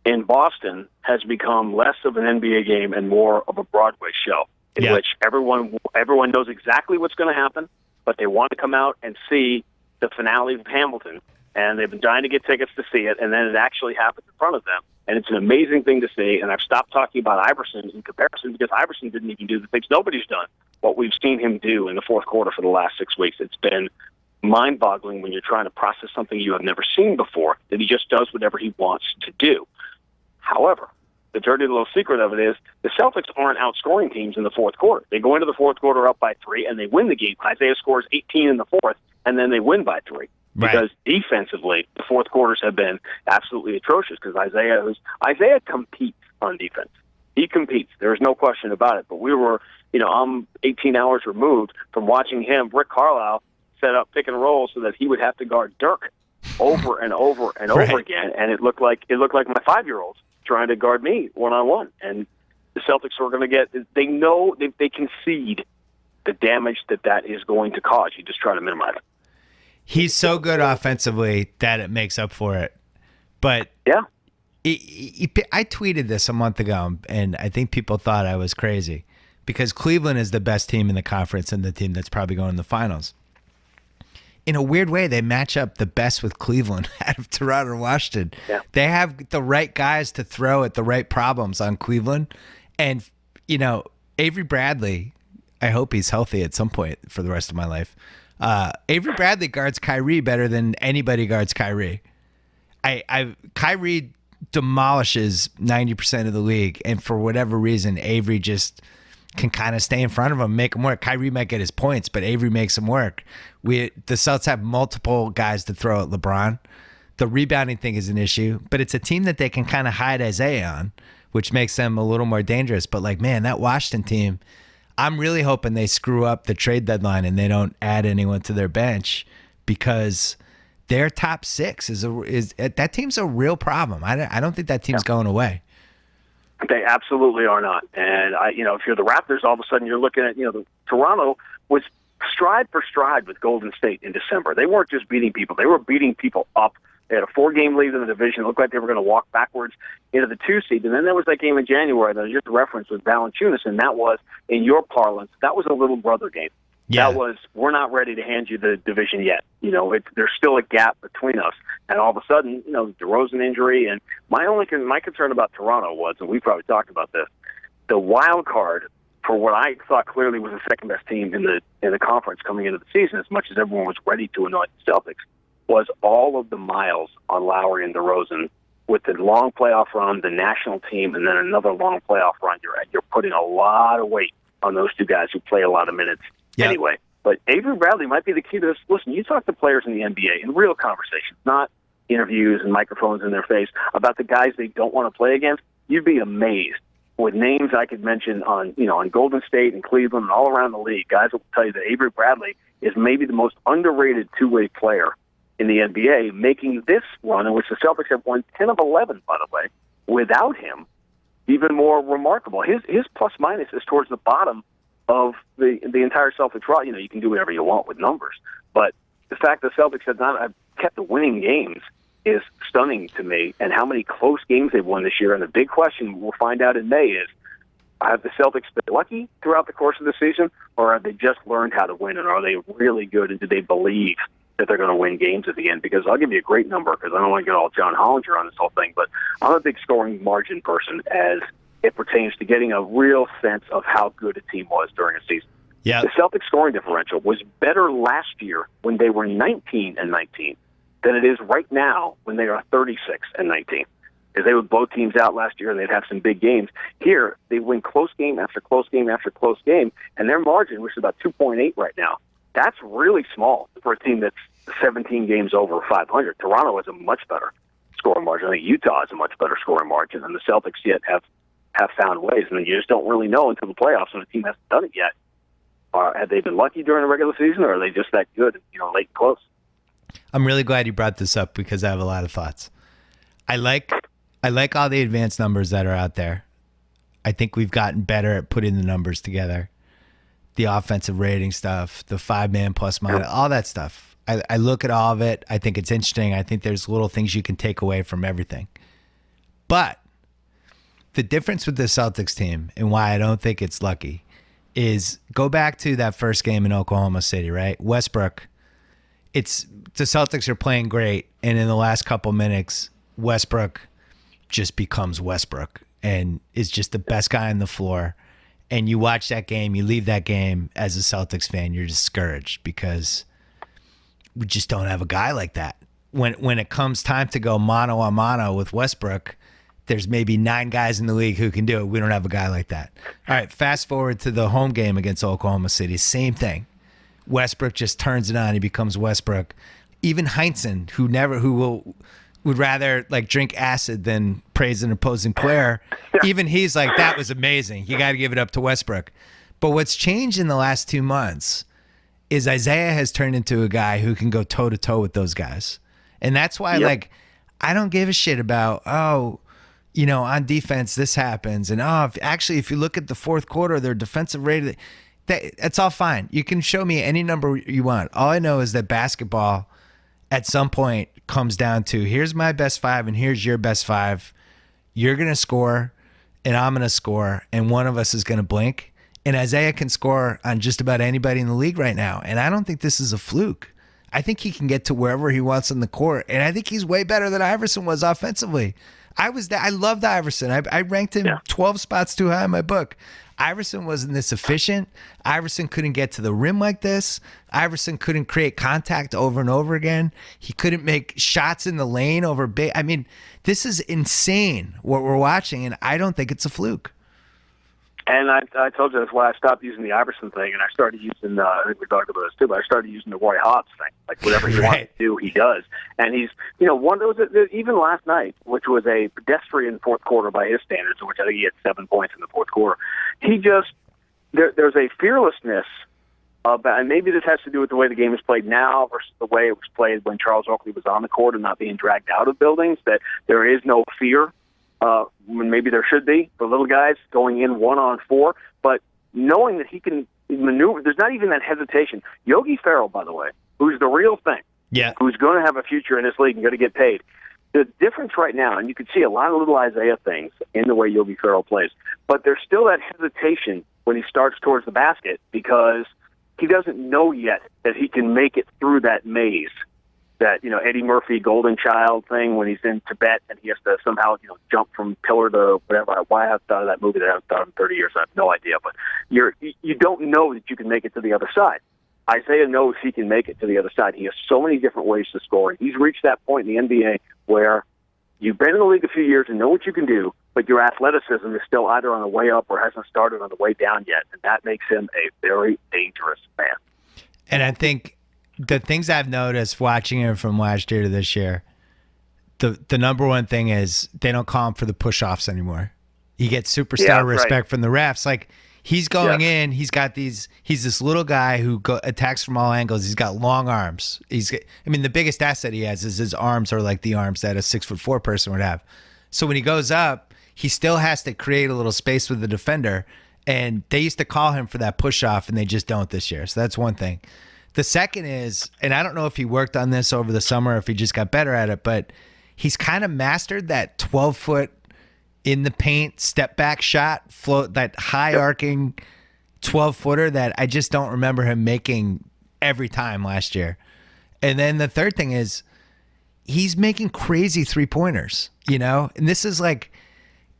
in Boston has become less of an NBA game and more of a Broadway show, in which everyone knows exactly what's going to happen, but they want to come out and see the finale of Hamilton, and they've been dying to get tickets to see it, and then it actually happens in front of them. And it's an amazing thing to see, and I've stopped talking about Iverson in comparison because Iverson didn't even do the things nobody's done, what we've seen him do in the fourth quarter for the last 6 weeks. It's been mind-boggling when you're trying to process something you have never seen before, that he just does whatever he wants to do. However, the dirty little secret of it is the Celtics aren't outscoring teams in the fourth quarter. They go into the fourth quarter up by 3, and they win the game. Isaiah scores 18 in the fourth, and then they win by 3. Because defensively, the fourth quarters have been absolutely atrocious because Isaiah competes on defense. He competes. There's no question about it. But I'm 18 hours removed from watching him, Rick Carlisle, set up pick and roll so that he would have to guard Dirk over and over and over again. And it looked like my 5-year-olds trying to guard me one-on-one. And the Celtics are going to get – they know they concede the damage that is going to cause. You just try to minimize it. He's so good offensively that it makes up for it. But yeah, I tweeted this a month ago, and I think people thought I was crazy because Cleveland is the best team in the conference and the team that's probably going to the finals. In a weird way, they match up the best with Cleveland out of Toronto and Washington. Yeah. They have the right guys to throw at the right problems on Cleveland. And, Avery Bradley, I hope he's healthy at some point for the rest of my life. Avery Bradley guards Kyrie better than anybody guards Kyrie. Kyrie demolishes 90% of the league, and for whatever reason, Avery just can kind of stay in front of him, make him work. Kyrie might get his points, but Avery makes him work. The Celtics have multiple guys to throw at LeBron. The rebounding thing is an issue, but it's a team that they can kind of hide Isaiah on, which makes them a little more dangerous. But like, man, that Washington team, I'm really hoping they screw up the trade deadline and they don't add anyone to their bench, because their top six is that team's a real problem. I don't think that team's going away. They absolutely are not. And if you're the Raptors, all of a sudden you're looking at, Toronto was stride for stride with Golden State in December. They weren't just beating people; they were beating people up. They had a 4-game lead in the division. It looked like they were going to walk backwards into the 2 seed. And then there was that game in January that I just referenced with Valanciunas, and that was, in your parlance, that was a little brother game. Yeah. That was, we're not ready to hand you the division yet. There's still a gap between us. And all of a sudden, the DeRozan injury. And my concern about Toronto was, and we probably talked about this, the wild card for what I thought clearly was the second best team in the conference coming into the season, as much as everyone was ready to anoint the Celtics, was all of the miles on Lowry and DeRozan with the long playoff run, the national team, and then another long playoff run. You're putting a lot of weight on those two guys who play a lot of minutes. Yep. Anyway, but Avery Bradley might be the key to this. Listen, you talk to players in the NBA in real conversations, not interviews and microphones in their face, about the guys they don't want to play against. You'd be amazed with names I could mention on Golden State and Cleveland and all around the league. Guys will tell you that Avery Bradley is maybe the most underrated two-way player in the NBA, making this run, in which the Celtics have won 10 of 11, by the way, without him, even more remarkable. His plus-minus is towards the bottom of the entire Celtics roster. You can do whatever you want with numbers, but the fact that Celtics have kept the winning games is stunning to me, and how many close games they've won this year. And the big question we'll find out in May is, have the Celtics been lucky throughout the course of the season, or have they just learned how to win, and are they really good, and do they believe that they're going to win games at the end? Because I'll give you a great number, because I don't want to get all John Hollinger on this whole thing, but I'm a big scoring margin person as it pertains to getting a real sense of how good a team was during a season. Yeah. The Celtics scoring differential was better last year when they were 19-19 than it is right now when they are 36-19. Because they would blow teams out last year and they'd have some big games. Here, they win close game after close game after close game, and their margin, which is about 2.8 right now, that's really small for a team that's 17 games over 500. Toronto has a much better scoring margin. I think Utah has a much better scoring margin, and the Celtics yet have found ways. And you just don't really know until the playoffs when a team hasn't done it yet. Have they been lucky during the regular season, or are they just that good, late and close? I'm really glad you brought this up, because I have a lot of thoughts. I like all the advanced numbers that are out there. I think we've gotten better at putting the numbers together. The offensive rating stuff, the 5-man plus minus, all that stuff. I look at all of it. I think it's interesting. I think there's little things you can take away from everything. But the difference with the Celtics team, and why I don't think it's lucky, is go back to that first game in Oklahoma City, right? Westbrook, the Celtics are playing great, and in the last couple minutes, Westbrook just becomes Westbrook and is just the best guy on the floor. And you watch that game, you leave that game as a Celtics fan, you're discouraged, because we just don't have a guy like that. When it comes time to go mano a mano with Westbrook, there's maybe 9 guys in the league who can do it. We don't have a guy like that. All right, fast forward to the home game against Oklahoma City. Same thing. Westbrook just turns it on. He becomes Westbrook. Even Heinsohn, would rather like drink acid than praise an opposing player. Even he's like, that was amazing. You got to give it up to Westbrook. But what's changed in the last 2 months is Isaiah has turned into a guy who can go toe to toe with those guys. And that's why, I don't give a shit about, on defense, this happens. And, if you look at the fourth quarter, their defensive rating, that's all fine. You can show me any number you want. All I know is that basketball at some point comes down to, here's my best 5 and here's your best 5. You're going to score and I'm going to score, and one of us is going to blink. And Isaiah can score on just about anybody in the league right now. And I don't think this is a fluke. I think he can get to wherever he wants on the court. And I think he's way better than Iverson was offensively. I loved Iverson. I ranked him 12 spots too high in my book. Iverson wasn't this efficient. Iverson couldn't get to the rim like this. Iverson couldn't create contact over and over again. He couldn't make shots in the lane over big. I mean, this is insane what we're watching, and I don't think it's a fluke. And I told you that's why I stopped using the Iverson thing, and I started using, I think we talked about this too, but I started using the Roy Hobbs thing. Like, whatever he wants to do, he does. And he's, one of those, even last night, which was a pedestrian fourth quarter by his standards, which I think he had 7 points in the fourth quarter, he just, there's a fearlessness about, and maybe this has to do with the way the game is played now versus the way it was played when Charles Oakley was on the court and not being dragged out of buildings, that there is no fear. When maybe there should be for little guys going in 1-on-4, but knowing that he can maneuver, there's not even that hesitation. Yogi Ferrell, by the way, who's the real thing, who's going to have a future in this league and going to get paid. The difference right now, and you can see a lot of little Isaiah things in the way Yogi Ferrell plays, but there's still that hesitation when he starts towards the basket because he doesn't know yet that he can make it through that maze. That, Eddie Murphy Golden Child thing when he's in Tibet and he has to somehow, jump from pillar to whatever. Why I've thought of that movie that I haven't thought of in 30 years, I have no idea. But you don't know that you can make it to the other side. Isaiah knows he can make it to the other side. He has so many different ways to score. He's reached that point in the NBA where you've been in the league a few years and know what you can do, but your athleticism is still either on the way up or hasn't started on the way down yet. And that makes him a very dangerous man. And I think the things I've noticed watching him from last year to this year, the number one thing is they don't call him for the push-offs anymore. He gets superstar respect from the refs. Like, he's going in, he's this little guy who attacks from all angles. He's got long arms. The biggest asset he has is his arms are like the arms that a 6'4" person would have. So when he goes up, he still has to create a little space with the defender. And they used to call him for that push-off, and they just don't this year. So that's one thing. The second is, and I don't know if he worked on this over the summer, if he just got better at it, but he's kind of mastered that 12-foot in the paint step back shot, float, that high arcing 12-footer that I just don't remember him making every time last year. And then the third thing is he's making crazy 3-pointers, And this is like,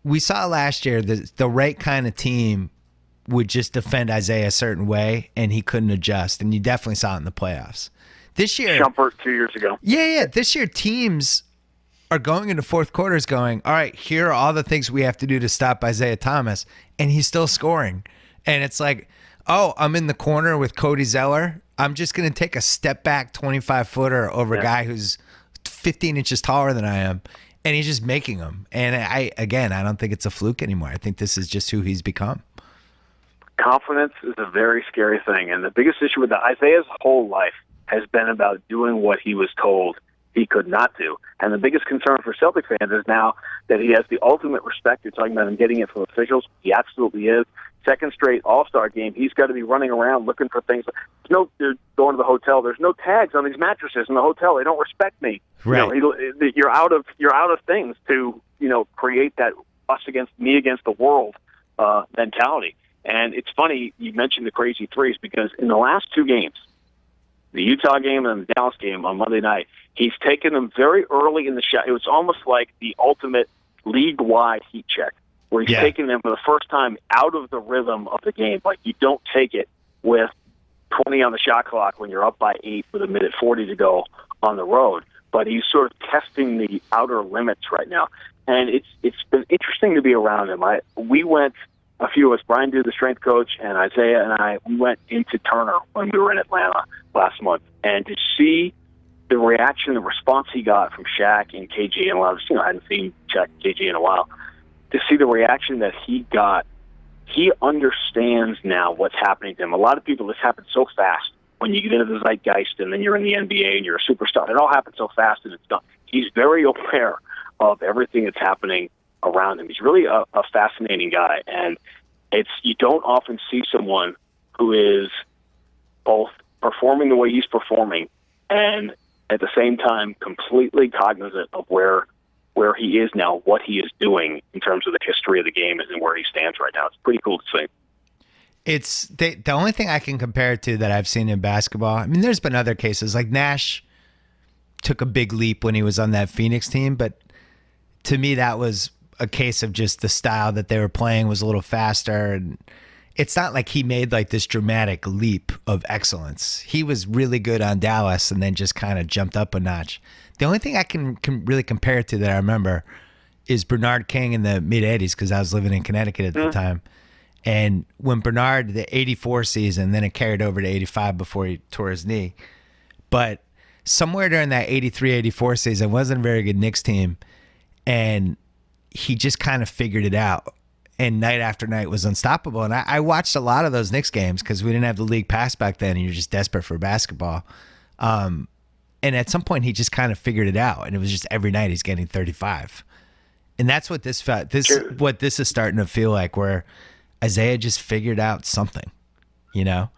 we saw last year the right kind of team would just defend Isaiah a certain way, and he couldn't adjust. And you definitely saw it in the playoffs. This year, Shumpert 2 years ago. Yeah. This year, teams are going into fourth quarters going, all right, here are all the things we have to do to stop Isaiah Thomas, and he's still scoring. And it's like, oh, I'm in the corner with Cody Zeller. I'm just going to take a step back 25-footer over a guy who's 15 inches taller than I am, and he's just making them. And I don't think it's a fluke anymore. I think this is just who he's become. Confidence is a very scary thing, and the biggest issue with Isaiah's whole life has been about doing what he was told he could not do. And the biggest concern for Celtic fans is now that he has the ultimate respect. You're talking about him getting it from officials. He absolutely is. Second straight All-Star game, he's got to be running around looking for things. They're going to the hotel. There's no tags on these mattresses in the hotel. They don't respect me. Right. You're out of things to create that us against me against the world mentality. And it's funny you mentioned the crazy threes because in the last two games, the Utah game and the Dallas game on Monday night, he's taken them very early in the shot. It was almost like the ultimate league-wide heat check, where he's taking them for the first time out of the rhythm of the game. Like, you don't take it with 20 on the shot clock when you're up by 8 with a minute 40 to go on the road. But he's sort of testing the outer limits right now. And it's been interesting to be around him. We went, a few of us, Brian Dew, the strength coach, and Isaiah and I, we went into Turner when we were in Atlanta last month. And to see the reaction, the response he got from Shaq and KG, and I hadn't seen Shaq and KG in a while, to see the reaction that he got, he understands now what's happening to him. A lot of people, this happens so fast when you get into the zeitgeist and then you're in the NBA and you're a superstar. It all happens so fast and it's done. He's very aware of everything that's happening around him. He's really a fascinating guy, and you don't often see someone who is both performing the way he's performing and at the same time completely cognizant of where he is now, what he is doing in terms of the history of the game and where he stands right now. It's pretty cool to see. It's the only thing I can compare it to that I've seen in basketball. I mean, there's been other cases like Nash took a big leap when he was on that Phoenix team, but to me that was a case of just the style that they were playing was a little faster, and it's not like he made like this dramatic leap of excellence. He was really good on Dallas and then just kind of jumped up a notch. The only thing I can really compare it to that I remember is Bernard King in the mid-'80s because I was living in Connecticut at the time. And when Bernard, the 84 season, then it carried over to 85 before he tore his knee. But somewhere during that 83-84 season, wasn't a very good Knicks team. And he just kind of figured it out. And night after night was unstoppable. And I watched a lot of those Knicks games because we didn't have the league pass back then. And you're just desperate for basketball. And at some point, he just kind of figured it out. And it was just every night he's getting 35. And that's what this felt. What this is starting to feel like, where Isaiah just figured out something, you know?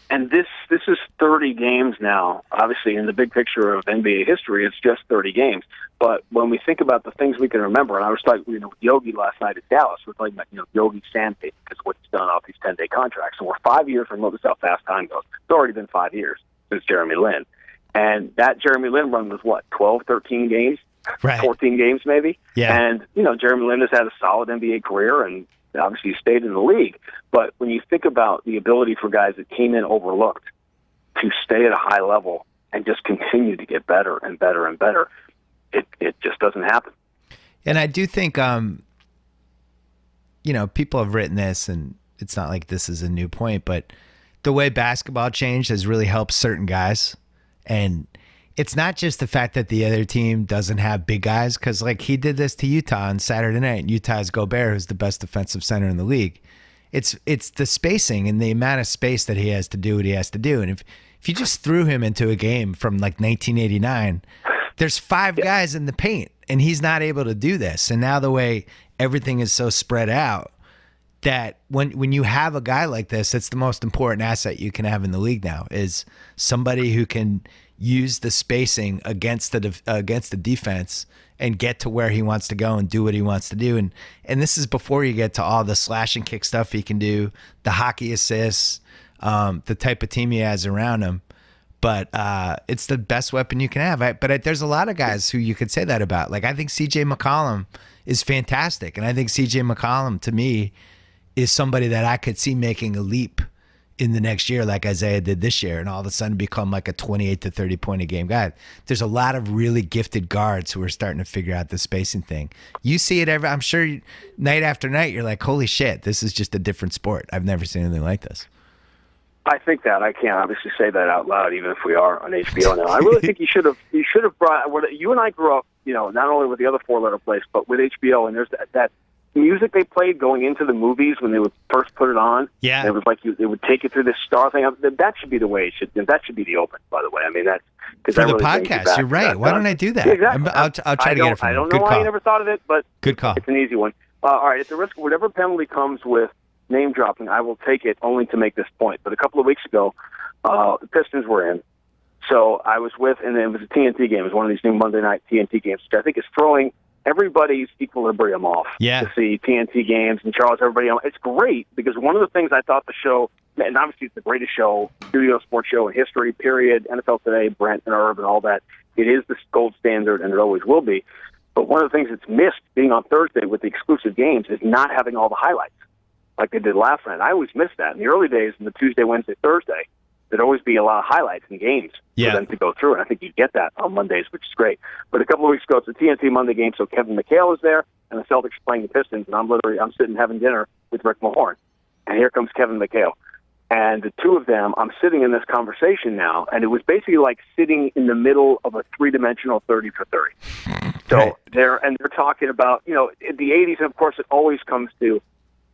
And this is 30 games now. Obviously, in the big picture of NBA history, it's just 30 games. But when we think about the things we can remember, and I was talking, with Yogi last night at Dallas, we're talking about, Yogi sandpaper because what he's done off these 10-day contracts. And we're 5 years from notice how fast time goes. It's already been 5 years since Jeremy Lin. And that Jeremy Lin run was what, 12, 13 games? Right. 14 games maybe? Yeah. And, Jeremy Lin has had a solid NBA career and obviously he stayed in the league. But when you think about the ability for guys that came in overlooked to stay at a high level and just continue to get better and better and better, it just doesn't happen. And I do think, people have written this, and it's not like this is a new point, but the way basketball changed has really helped certain guys. And it's not just the fact that the other team doesn't have big guys, because like he did this to Utah on Saturday night, and Utah's Gobert, who's the best defensive center in the league. It's the spacing and the amount of space that he has to do what he has to do. And if you just threw him into a game from like 1989, there's 5 guys in the paint, and he's not able to do this. And now the way everything is so spread out, that when you have a guy like this, it's the most important asset you can have in the league now, is somebody who can use the spacing against the defense and get to where he wants to go and do what he wants to do. And this is before you get to all the slash and kick stuff he can do, the hockey assists, the type of team he has around him. But it's the best weapon you can have. But there's a lot of guys who you could say that about. Like, I think C.J. McCollum is fantastic. And I think C.J. McCollum, to me, is somebody that I could see making a leap in the next year like Isaiah did this year, and all of a sudden become like a 28 to 30 point a game guy. There's a lot of really gifted guards who are starting to figure out the spacing thing. You see it I'm sure night after night, you're like, holy shit, this is just a different sport. I've never seen anything like this. I think that I can't obviously say that out loud, even if we are on HBO now. I really think you should have brought. You and I grew up, not only with the other 4-letter place, but with HBO. And there's that music they played going into the movies when they would first put it on. Yeah, and it was like it would take you through this star thing. That should be the way it should. That should be the open. By the way, I mean that for the podcast. You're right. Why don't I do that? Yeah, exactly. I'll try to get it from you. I don't know why you never thought of it, but good call. It's an easy one. All right, at the risk of whatever penalty comes with name dropping, I will take it only to make this point. But a couple of weeks ago, the Pistons were in. So I was with, and it was a TNT game. It was one of these new Monday night TNT games, which I think is throwing everybody's equilibrium off to see TNT games and Charles, everybody else. It's great because one of the things I thought the show, and obviously it's the greatest show, studio sports show in history, period, NFL Today, Brent and Irv and all that. It is the gold standard, and it always will be. But one of the things that's missed being on Thursday with the exclusive games is not having all the highlights like they did last night. I always missed that. In the early days, in the Tuesday, Wednesday, Thursday, there'd always be a lot of highlights in games for them to go through, and I think you get that on Mondays, which is great. But a couple of weeks ago, it's a TNT Monday game, so Kevin McHale is there, and the Celtics playing the Pistons, and I'm sitting having dinner with Rick Mahorn, and here comes Kevin McHale. And the two of them, I'm sitting in this conversation now, and it was basically like sitting in the middle of a three-dimensional 30 for 30. So they're talking about, in the 80s, and of course it always comes to,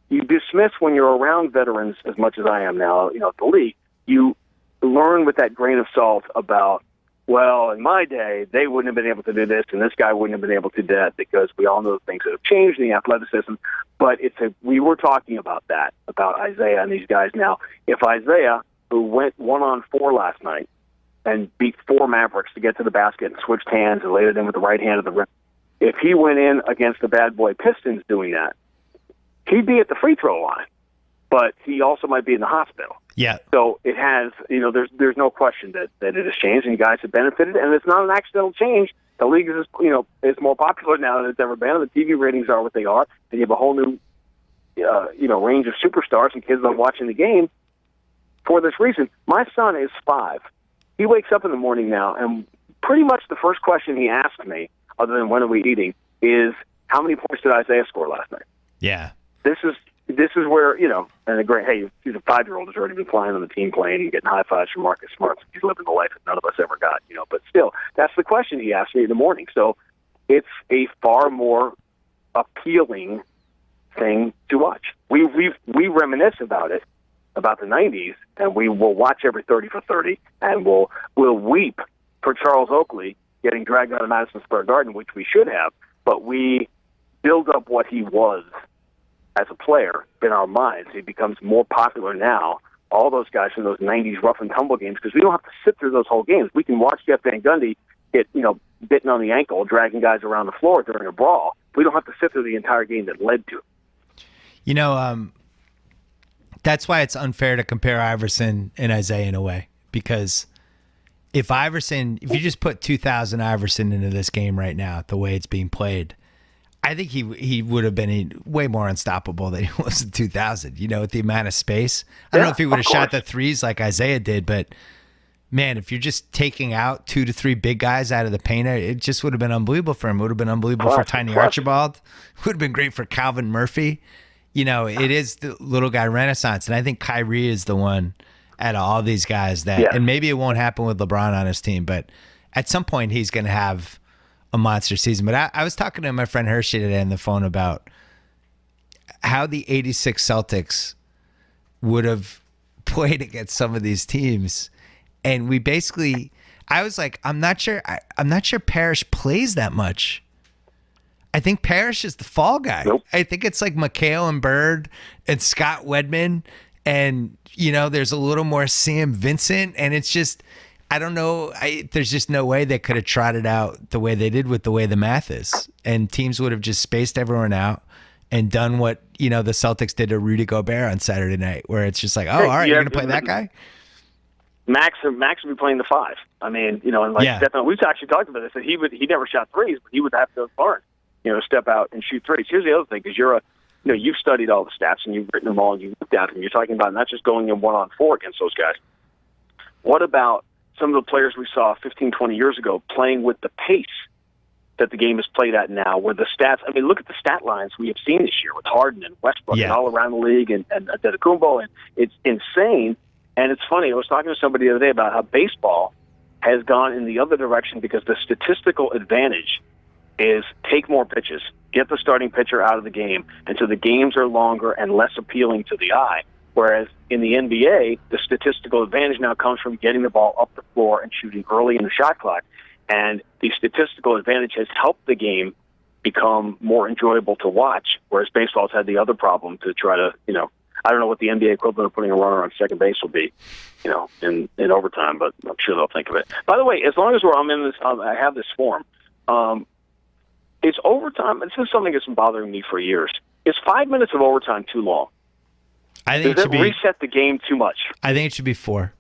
you dismiss when you're around veterans as much as I am now, at the league, you learn with that grain of salt about, well, in my day, they wouldn't have been able to do this, and this guy wouldn't have been able to do that because we all know the things that have changed in the athleticism. But we were talking about that, about Isaiah and these guys. Now, if Isaiah, who went 1-on-4 last night and beat 4 Mavericks to get to the basket and switched hands and laid it in with the right hand of the rim, if he went in against the bad boy Pistons doing that, he'd be at the free throw line, but he also might be in the hospital. Yeah. So it has, there's no question that it has changed, and you guys have benefited, and it's not an accidental change. The league is, is more popular now than it's ever been, and the TV ratings are what they are, and you have a whole new, range of superstars and kids that are watching the game for this reason. My son is 5. He wakes up in the morning now, and pretty much the first question he asks me, other than when are we eating, is how many points did Isaiah score last night? Yeah. This is, this is where, and a great, hey, he's a 5-year-old who's already been flying on the team plane and getting high fives from Marcus Smart. He's living the life that none of us ever got, but still, that's the question he asked me in the morning. So it's a far more appealing thing to watch. We reminisce about it, about the 90s, and we will watch every 30 for 30, and we'll weep for Charles Oakley getting dragged out of Madison Square Garden, which we should have, but we build up what he was as a player in our minds. He becomes more popular now, all those guys from those 90s rough and tumble games, because we don't have to sit through those whole games. We can watch Jeff Van Gundy get, bitten on the ankle, dragging guys around the floor during a brawl. We don't have to sit through the entire game that led to it. That's why it's unfair to compare Iverson and Isaiah in a way, because if you just put 2000 Iverson into this game right now, the way it's being played, I think he would have been way more unstoppable than he was in 2000, with the amount of space. I don't know if he would have shot the threes like Isaiah did, but man, if you're just taking out 2 to 3 big guys out of the paint, it just would have been unbelievable for him. It would have been unbelievable for Tiny Archibald. It would have been great for Calvin Murphy. It is the little guy renaissance, and I think Kyrie is the one out of all these guys that, and maybe it won't happen with LeBron on his team, but at some point he's going to have a monster season. But I was talking to my friend Hershey today on the phone about how the 86 Celtics would have played against some of these teams. And I was like, I'm not sure Parrish plays that much. I think Parrish is the fall guy. Nope. I think it's like McHale and Bird and Scott Wedman. And, there's a little more Sam Vincent. And it's just, I don't know. There's just no way they could have trotted out the way they did with the way the math is. And teams would have just spaced everyone out and done what, the Celtics did to Rudy Gobert on Saturday night, where it's just like, oh, all right, you're going to play that guy? Max would be playing the 5. I mean, Stephen, we've actually talked about this, that he never shot threes, but he would have to learn, step out and shoot threes. Here's the other thing, because you've studied all the stats and you've written them all and you've looked at them. You're talking about not just going in 1-on-4 against those guys. What about some of the players we saw 15, 20 years ago playing with the pace that the game is played at now, where the stats, look at the stat lines we have seen this year with Harden and Westbrook and all around the league and Antetokounmpo, and it's insane. And it's funny, I was talking to somebody the other day about how baseball has gone in the other direction because the statistical advantage is take more pitches, get the starting pitcher out of the game, and so the games are longer and less appealing to the eye. Whereas in the NBA, the statistical advantage now comes from getting the ball up the floor and shooting early in the shot clock. And the statistical advantage has helped the game become more enjoyable to watch, whereas baseball's had the other problem to try to, I don't know what the NBA equivalent of putting a runner on second base will be, in overtime, but I'm sure they'll think of it. By the way, as long as I'm in this, I have this form. Is overtime, this is something that's been bothering me for years. Is 5 minutes of overtime too long? I think Does it reset the game too much? I think it should be 4.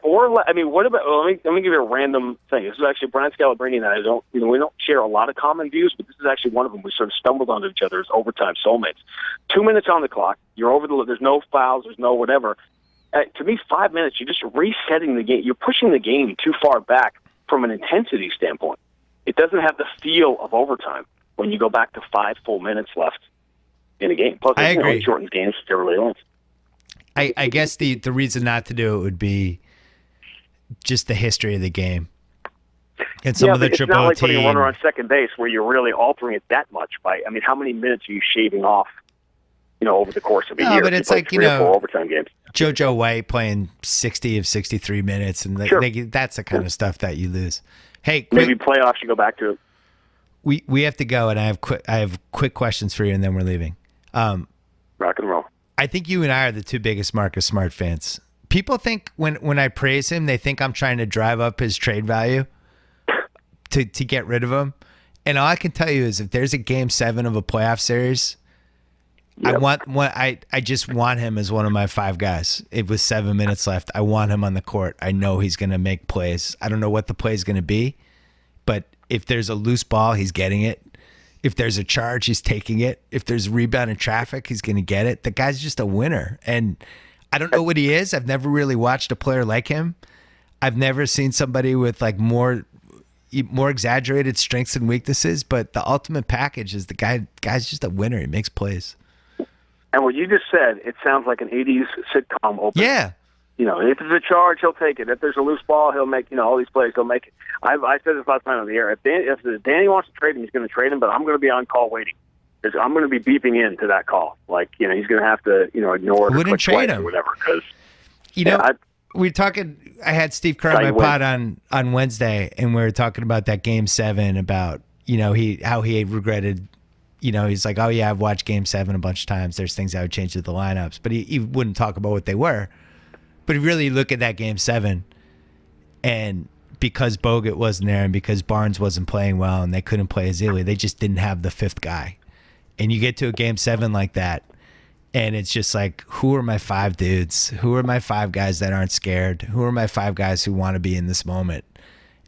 What about? Let me give you a random thing. This is actually Brian Scalabrine and I we don't share a lot of common views, but this is actually one of them. We sort of stumbled onto each other as overtime soulmates. 2 minutes on the clock. You're over there's no fouls. There's no whatever. To me, 5 minutes. You're just resetting the game. You're pushing the game too far back from an intensity standpoint. It doesn't have the feel of overtime when you go back to 5 full minutes left in a game. Plus, I agree. It shortens games to really long. I guess the reason not to do it would be just the history of the game and some of the triple it's not like team. Putting a runner on second base where you're really altering it that much by. How many minutes are you shaving off? Over the course of a year. But it's like 3 or 4 overtime games. JoJo White playing 60 of 60 minutes, and that's the kind of stuff that you lose. Hey, maybe playoffs you go back to. We have to go, and I have quick questions for you, and then we're leaving. Rock and roll. I think you and I are the two biggest Marcus Smart fans. People think when I praise him, they think I'm trying to drive up his trade value to get rid of him. And all I can tell you is if there's a game 7 of a playoff series, yep. I just want him as one of my 5 guys. It was 7 minutes left. I want him on the court. I know he's going to make plays. I don't know what the play is going to be, but if there's a loose ball, he's getting it. If there's a charge, he's taking it. If there's a rebound in traffic, he's going to get it. The guy's just a winner. And I don't know what he is. I've never really watched a player like him. I've never seen somebody with like more exaggerated strengths and weaknesses, but the ultimate package is the guy's just a winner. He makes plays. And what you just said, it sounds like an 80s sitcom opening. Yeah. If it's a charge, he'll take it. If there's a loose ball, he'll make, all these plays, he'll make it. I said this last time on the air. If Danny wants to trade him, he's going to trade him, but I'm going to be on call waiting. I'm going to be beeping into that call. Like, he's going to have to, ignore it or wouldn't trade him or whatever. Because, we're talking. I had Steve Kerr on my pod on Wednesday, and we were talking about that Game 7, about how he regretted. He's like, oh yeah, I've watched Game 7 a bunch of times. There's things I would change to the lineups, but he wouldn't talk about what they were. But if you really look at that Game 7, and because Bogut wasn't there, and because Barnes wasn't playing well, and they couldn't play Ezeli, they just didn't have the fifth guy. And you get to a Game 7 like that, and it's just like, who are my 5 dudes? Who are my 5 guys that aren't scared? Who are my 5 guys who want to be in this moment?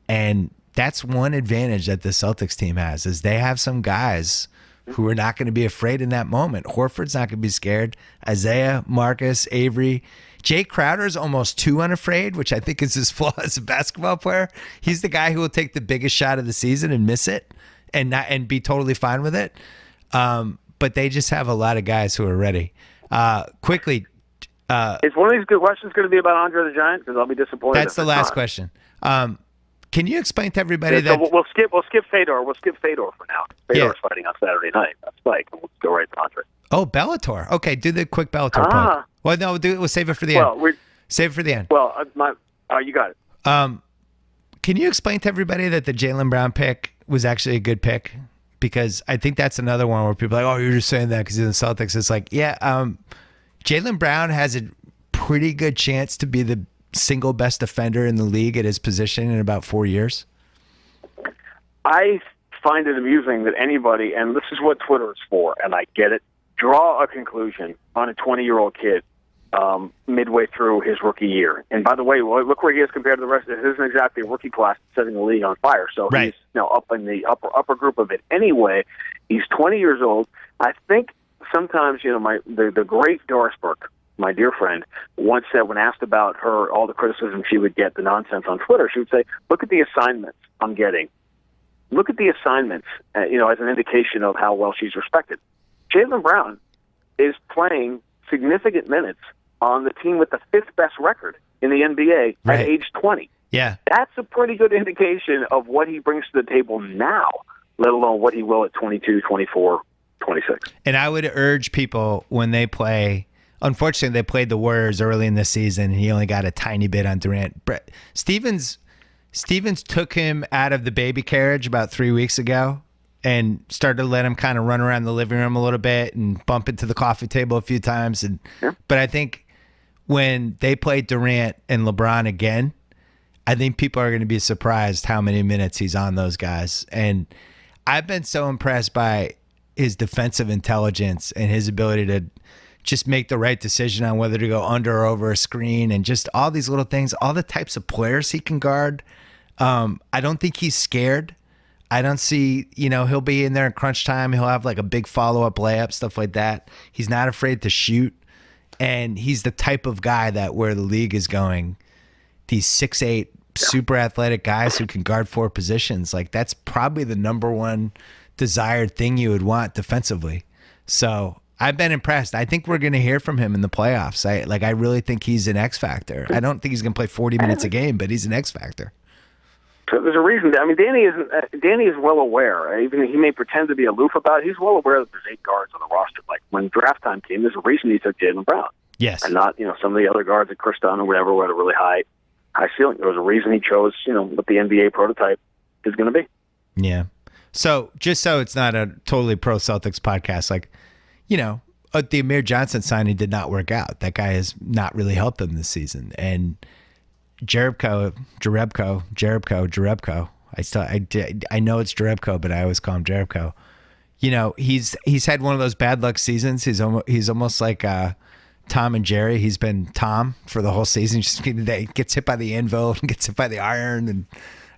And that's one advantage that the Celtics team has, is they have some guys who are not going to be afraid in that moment. Horford's not going to be scared. Isaiah, Marcus, Avery. Jay Crowder's almost too unafraid, which I think is his flaw as a basketball player. He's the guy who will take the biggest shot of the season and miss it and be totally fine with it. But they just have a lot of guys who are ready. Quickly. Is one of these good questions going to be about Andre the Giant? Because I'll be disappointed. That's the last question. Can you explain to everybody that we'll skip Fedor. We'll skip Fedor for now. Fedor's fighting on Saturday night. That's Spike. We'll go right to Andre. Oh, Bellator. Okay, do the quick Bellator plug. Well, no, we'll save it for the end. Save it for the end. Well, you got it. Can you explain to everybody that the Jaylen Brown pick was actually a good pick? Because I think that's another one where people are like, oh, you're just saying that because he's in the Celtics. It's like, yeah, Jaylen Brown has a pretty good chance to be the single best defender in the league at his position in about 4 years. I find it amusing that anybody, and this is what Twitter is for, and I get it, draw a conclusion on a 20-year-old kid midway through his rookie year. And by the way, look where he is compared to the rest of it. This isn't exactly a rookie class setting the league on fire. So right. He's up in the upper group of it. Anyway, he's 20 years old. I think sometimes, the great Doris Burke, my dear friend, once said, when asked about her, all the criticism she would get, the nonsense on Twitter, she would say, look at the assignments I'm getting. Look at the assignments, as an indication of how well she's respected. Jaylen Brown is playing significant minutes on the team with the 5th best record in the NBA at age 20. Yeah. That's a pretty good indication of what he brings to the table now, let alone what he will at 22, 24, 26. And I would urge people when they play, unfortunately, they played the Warriors early in the season, and he only got a tiny bit on Durant. Stevens took him out of the baby carriage about 3 weeks ago and started to let him kind of run around the living room a little bit and bump into the coffee table a few times. But I think when they play Durant and LeBron again, I think people are going to be surprised how many minutes he's on those guys. And I've been so impressed by his defensive intelligence and his ability to just make the right decision on whether to go under or over a screen, and just all these little things, all the types of players he can guard. I don't think he's scared. I don't see, he'll be in there in crunch time. He'll have like a big follow-up layup, stuff like that. He's not afraid to shoot. And he's the type of guy that where the league is going, these 6'8", super athletic guys who can guard 4 positions, like that's probably the number one desired thing you would want defensively. So I've been impressed. I think we're going to hear from him in the playoffs. I really think he's an X factor. I don't think he's going to play 40 minutes a game, but he's an X factor. So there's a reason. Danny is well aware. Even he may pretend to be aloof about it. He's well aware that there's 8 guards on the roster. Like when draft time came, there's a reason he took Jaylen Brown. Yes. And not some of the other guards at Chris Dunn or whatever who had a really high ceiling. There was a reason he chose what the NBA prototype is going to be. Yeah. So just so it's not a totally pro Celtics podcast, the Amir Johnson signing did not work out. That guy has not really helped them this season. And Jerebko. I know it's Jerebko, but I always call him Jerebko. He's had one of those bad luck seasons. He's almost like Tom and Jerry. He's been Tom for the whole season. Just gets hit by the anvil and gets hit by the iron, and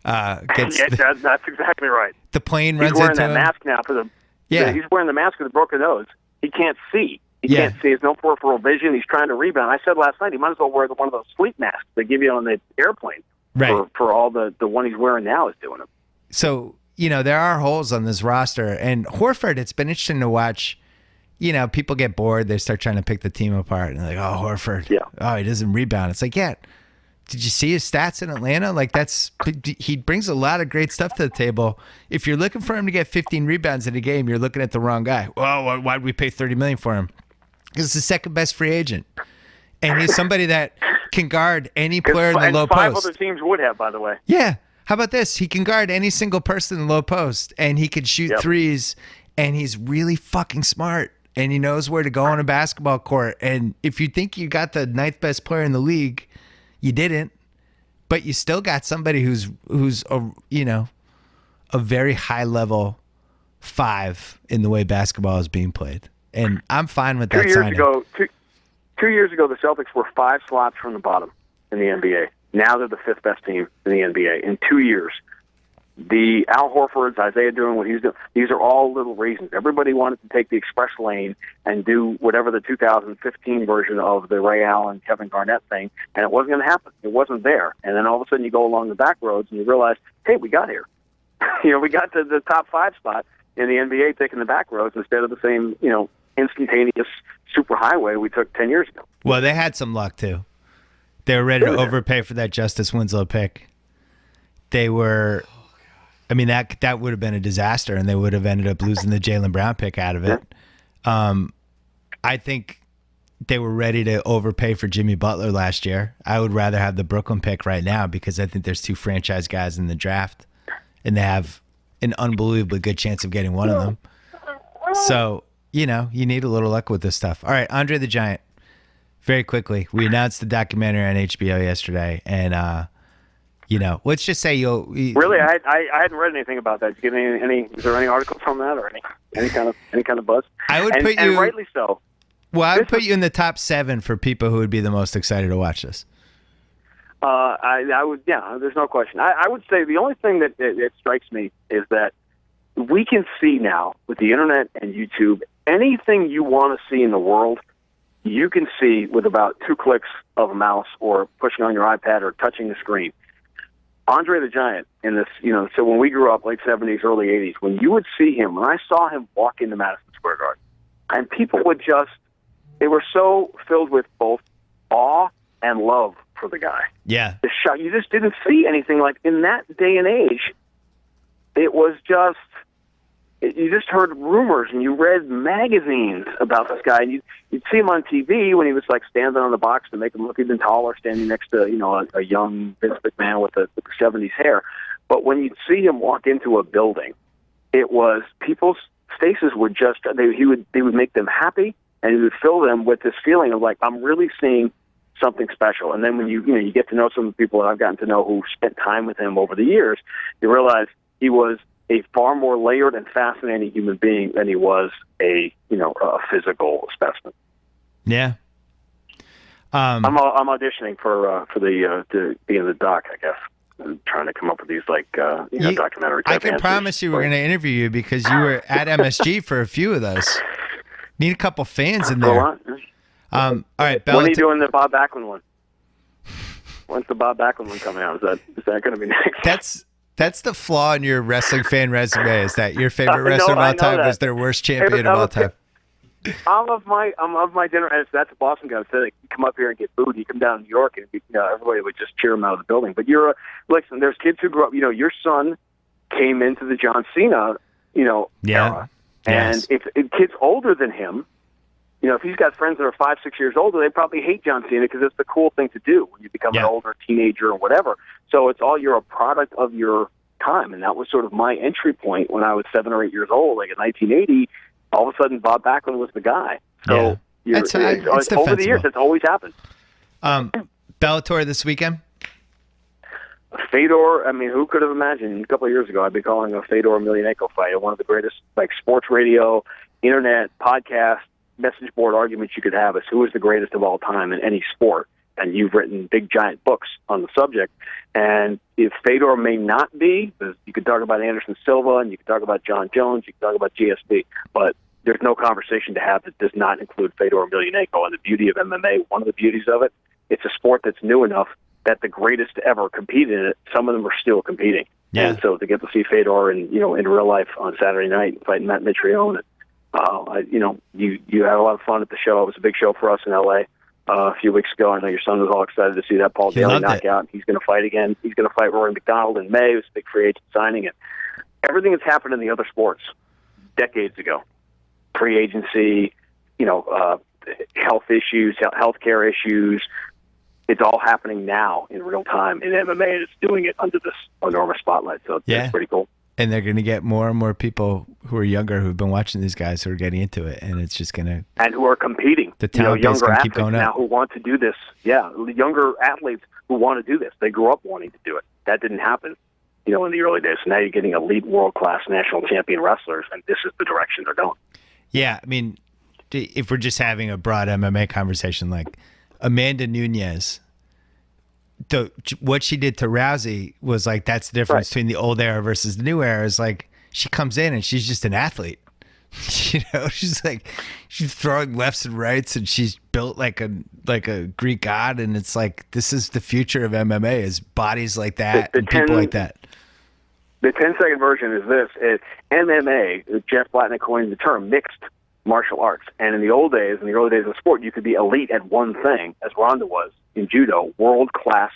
that's exactly right. The plane runs into him. He's wearing that mask now he's wearing the mask with a broken nose. He can't see. He can't see. He has no peripheral vision. He's trying to rebound. I said last night he might as well wear one of those sleep masks they give you on the airplane. Right. For all the one he's wearing now is doing it. So, there are holes on this roster. And Horford, it's been interesting to watch. people get bored. They start trying to pick the team apart. And they're like, oh, Horford. Yeah. Oh, he doesn't rebound. It's like, yeah. Did you see his stats in Atlanta? Like, he brings a lot of great stuff to the table. If you're looking for him to get 15 rebounds in a game, you're looking at the wrong guy. Well, why'd we pay $30 million for him? Because it's the second best free agent. And he's somebody that can guard any player in the low five post. Other teams would have, by the way. Yeah. How about this? He can guard any single person in the low post, and he can shoot threes, and he's really fucking smart, and he knows where to go on a basketball court. And if you think you got the ninth best player in the league, you didn't, but you still got somebody who's a very high level 5 in the way basketball is being played. And I'm fine with that signing. 2 years ago, the Celtics were 5 slots from the bottom in the NBA. Now they're the 5th best team in the NBA. In 2 years, the Al Horfords, Isaiah doing what he's doing, these are all little reasons. Everybody wanted to take the express lane and do whatever the 2015 version of the Ray Allen, Kevin Garnett thing, and it wasn't going to happen. It wasn't there. And then all of a sudden you go along the back roads and you realize, hey, we got here. We got to the top 5 spot in the NBA taking the back roads instead of the same, instantaneous superhighway we took 10 years ago. Well, they had some luck, too. They were ready to overpay for that Justice Winslow pick. They were... I mean, that would have been a disaster, and they would have ended up losing the Jaylen Brown pick out of it. I think they were ready to overpay for Jimmy Butler last year. I would rather have the Brooklyn pick right now because I think there's 2 franchise guys in the draft, and they have an unbelievably good chance of getting one of them. So, you need a little luck with this stuff. All right, Andre the Giant. Very quickly, we announced the documentary on HBO yesterday, and let's just say really. I hadn't read anything about that. Did you get any? Is there any articles from that or any kind of buzz? I would put you, and rightly so. Well, I would put you in the top 7 for people who would be the most excited to watch this. I would. Yeah, there's no question. I would say the only thing that it strikes me is that we can see now with the internet and YouTube anything you want to see in the world. You can see with about 2 clicks of a mouse or pushing on your iPad or touching the screen. Andre the Giant in this, so when we grew up, late 70s, early 80s, when you would see him, when I saw him walk into Madison Square Garden, and people would they were so filled with both awe and love for the guy. Yeah. The shot, you just didn't see anything like in that day and age. It was you just heard rumors and you read magazines about this guy, and you'd see him on TV when he was like standing on the box to make him look even taller, standing next to a young Vince McMahon with the 70s hair. But when you'd see him walk into a building, it was people's faces would he would make them happy, and he would fill them with this feeling of like, I'm really seeing something special. And then when you get to know some of the people that I've gotten to know who spent time with him over the years, you realize he was a far more layered and fascinating human being than he was a physical specimen. Yeah. I'm auditioning for to be in the doc, I guess. I'm trying to come up with these documentary type I can answers. promise you we're going to interview you because you were at MSG for a few of those. Need a couple fans in there. All right, Bella, when are you doing the Bob Backlund one? When's the Bob Backlund one coming out? Is that going to be next? That's the flaw in your wrestling fan resume, is that your favorite wrestler of all time was their worst champion of all time. I'm of my dinner, and that's a Boston guy. So you come up here and get booed. You come down to New York, and everybody would just cheer him out of the building. But listen. There's kids who grew up. Your son came into the John Cena, era, and if kids older than him, if he's got friends that are 5, 6 years older, they probably hate John Cena because it's the cool thing to do when you become an older teenager or whatever. So you're a product of your time, and that was sort of my entry point when I was 7 or 8 years old, like in 1980. All of a sudden, Bob Backlund was the guy. So it's over the years, it's always happened. Bellator this weekend? Fedor, who could have imagined a couple of years ago I'd be calling a Fedor-Emelianenko fight one of the greatest sports radio, internet, podcast, message board arguments you could have is who is the greatest of all time in any sport. And you've written big, giant books on the subject. And if Fedor may not be, you could talk about Anderson Silva, and you could talk about John Jones, you could talk about GSP, but there's no conversation to have that does not include Fedor-Emelianenko. And the beauty of MMA, one of the beauties of it, it's a sport that's new enough that the greatest to ever compete in it, some of them are still competing. Yeah. And so to get to see Fedor in real life on Saturday night fighting Matt Mitrione, You had a lot of fun at the show. It was a big show for us in L.A. A few weeks ago. I know your son was all excited to see that Paul He Daly loved it. knockout. He's going to fight again. He's going to fight Rory McDonald in May. It was a big free agent signing. And everything that's happened in the other sports decades ago, pre-agency, health issues, healthcare issues, it's all happening now in real time in MMA, and it's doing it under this enormous spotlight. So it's pretty cool. And they're going to get more and more people who are younger who've been watching these guys who are getting into it, and it's just going to... And who are competing. The talent base younger can keep athletes going now up. who want to do this. Yeah, younger athletes who want to do this. They grew up wanting to do it. That didn't happen, in the early days. So now you're getting elite world-class national champion wrestlers, and this is the direction they're going. Yeah, I mean, if we're just having a broad MMA conversation, like Amanda Nunes... what she did to Rousey was like, that's the difference between the old era versus the new era. Is like, she comes in and she's just an athlete. She's throwing lefts and rights, and she's built like a Greek god. And it's like, this is the future of MMA, is bodies like that and people like that. The 10-second version is this. MMA, Jeff Blatnick coined the term mixed martial arts. And in the early days of sport, you could be elite at one thing, as Ronda was in judo, world-class,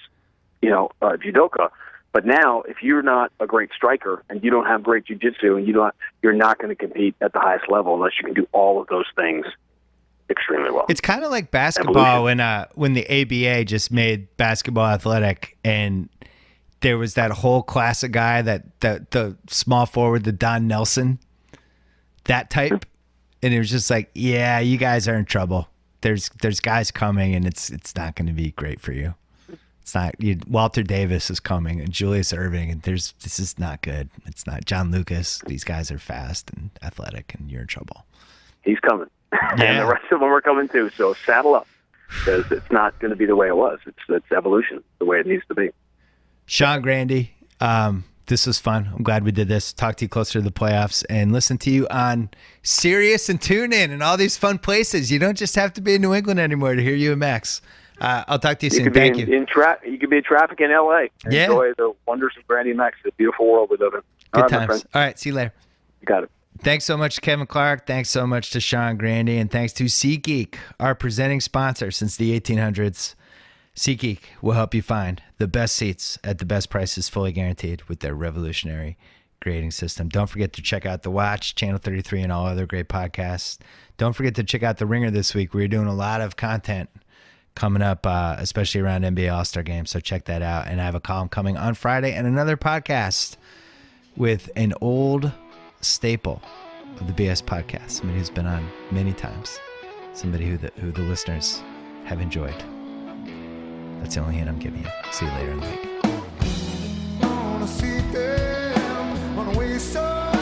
judoka. But now, if you're not a great striker and you don't have great jiu-jitsu, and you're not going to compete at the highest level unless you can do all of those things extremely well. It's kind of like basketball when the ABA just made basketball athletic, and there was that whole class of guy that the small forward, the Don Nelson, that type. And it was just like, yeah, you guys are in trouble. There's guys coming, and it's not going to be great for you. It's not. Walter Davis is coming, and Julius Erving, and this is not good. It's not John Lucas. These guys are fast and athletic, and you're in trouble. He's coming, Yeah. and the rest of them are coming too. So saddle up, because it's not going to be the way it was. It's evolution, the way it needs to be. Sean Grande, this was fun. I'm glad we did this. Talk to you closer to the playoffs, and listen to you on Sirius and TuneIn and all these fun places. You don't just have to be in New England anymore to hear you and Max. I'll talk to you soon. Thank you. You could be in traffic in L.A. Yeah. Enjoy the wonders of Grande and Max, the beautiful world we live in. Good All right, my times. friend. All right. See you later. You got it. Thanks so much to Kevin Clark. Thanks so much to Sean Grande. And thanks to SeatGeek, our presenting sponsor since the 1800s. SeatGeek will help you find the best seats at the best prices, fully guaranteed, with their revolutionary grading system. Don't forget to check out The Watch, Channel 33, and all other great podcasts. Don't forget to check out The Ringer this week. We're doing a lot of content coming up, especially around NBA All-Star Games, so check that out. And I have a column coming on Friday and another podcast with an old staple of the BS podcast, somebody who's been on many times, somebody who the listeners have enjoyed. That's the only hint I'm giving you. See you later in the week.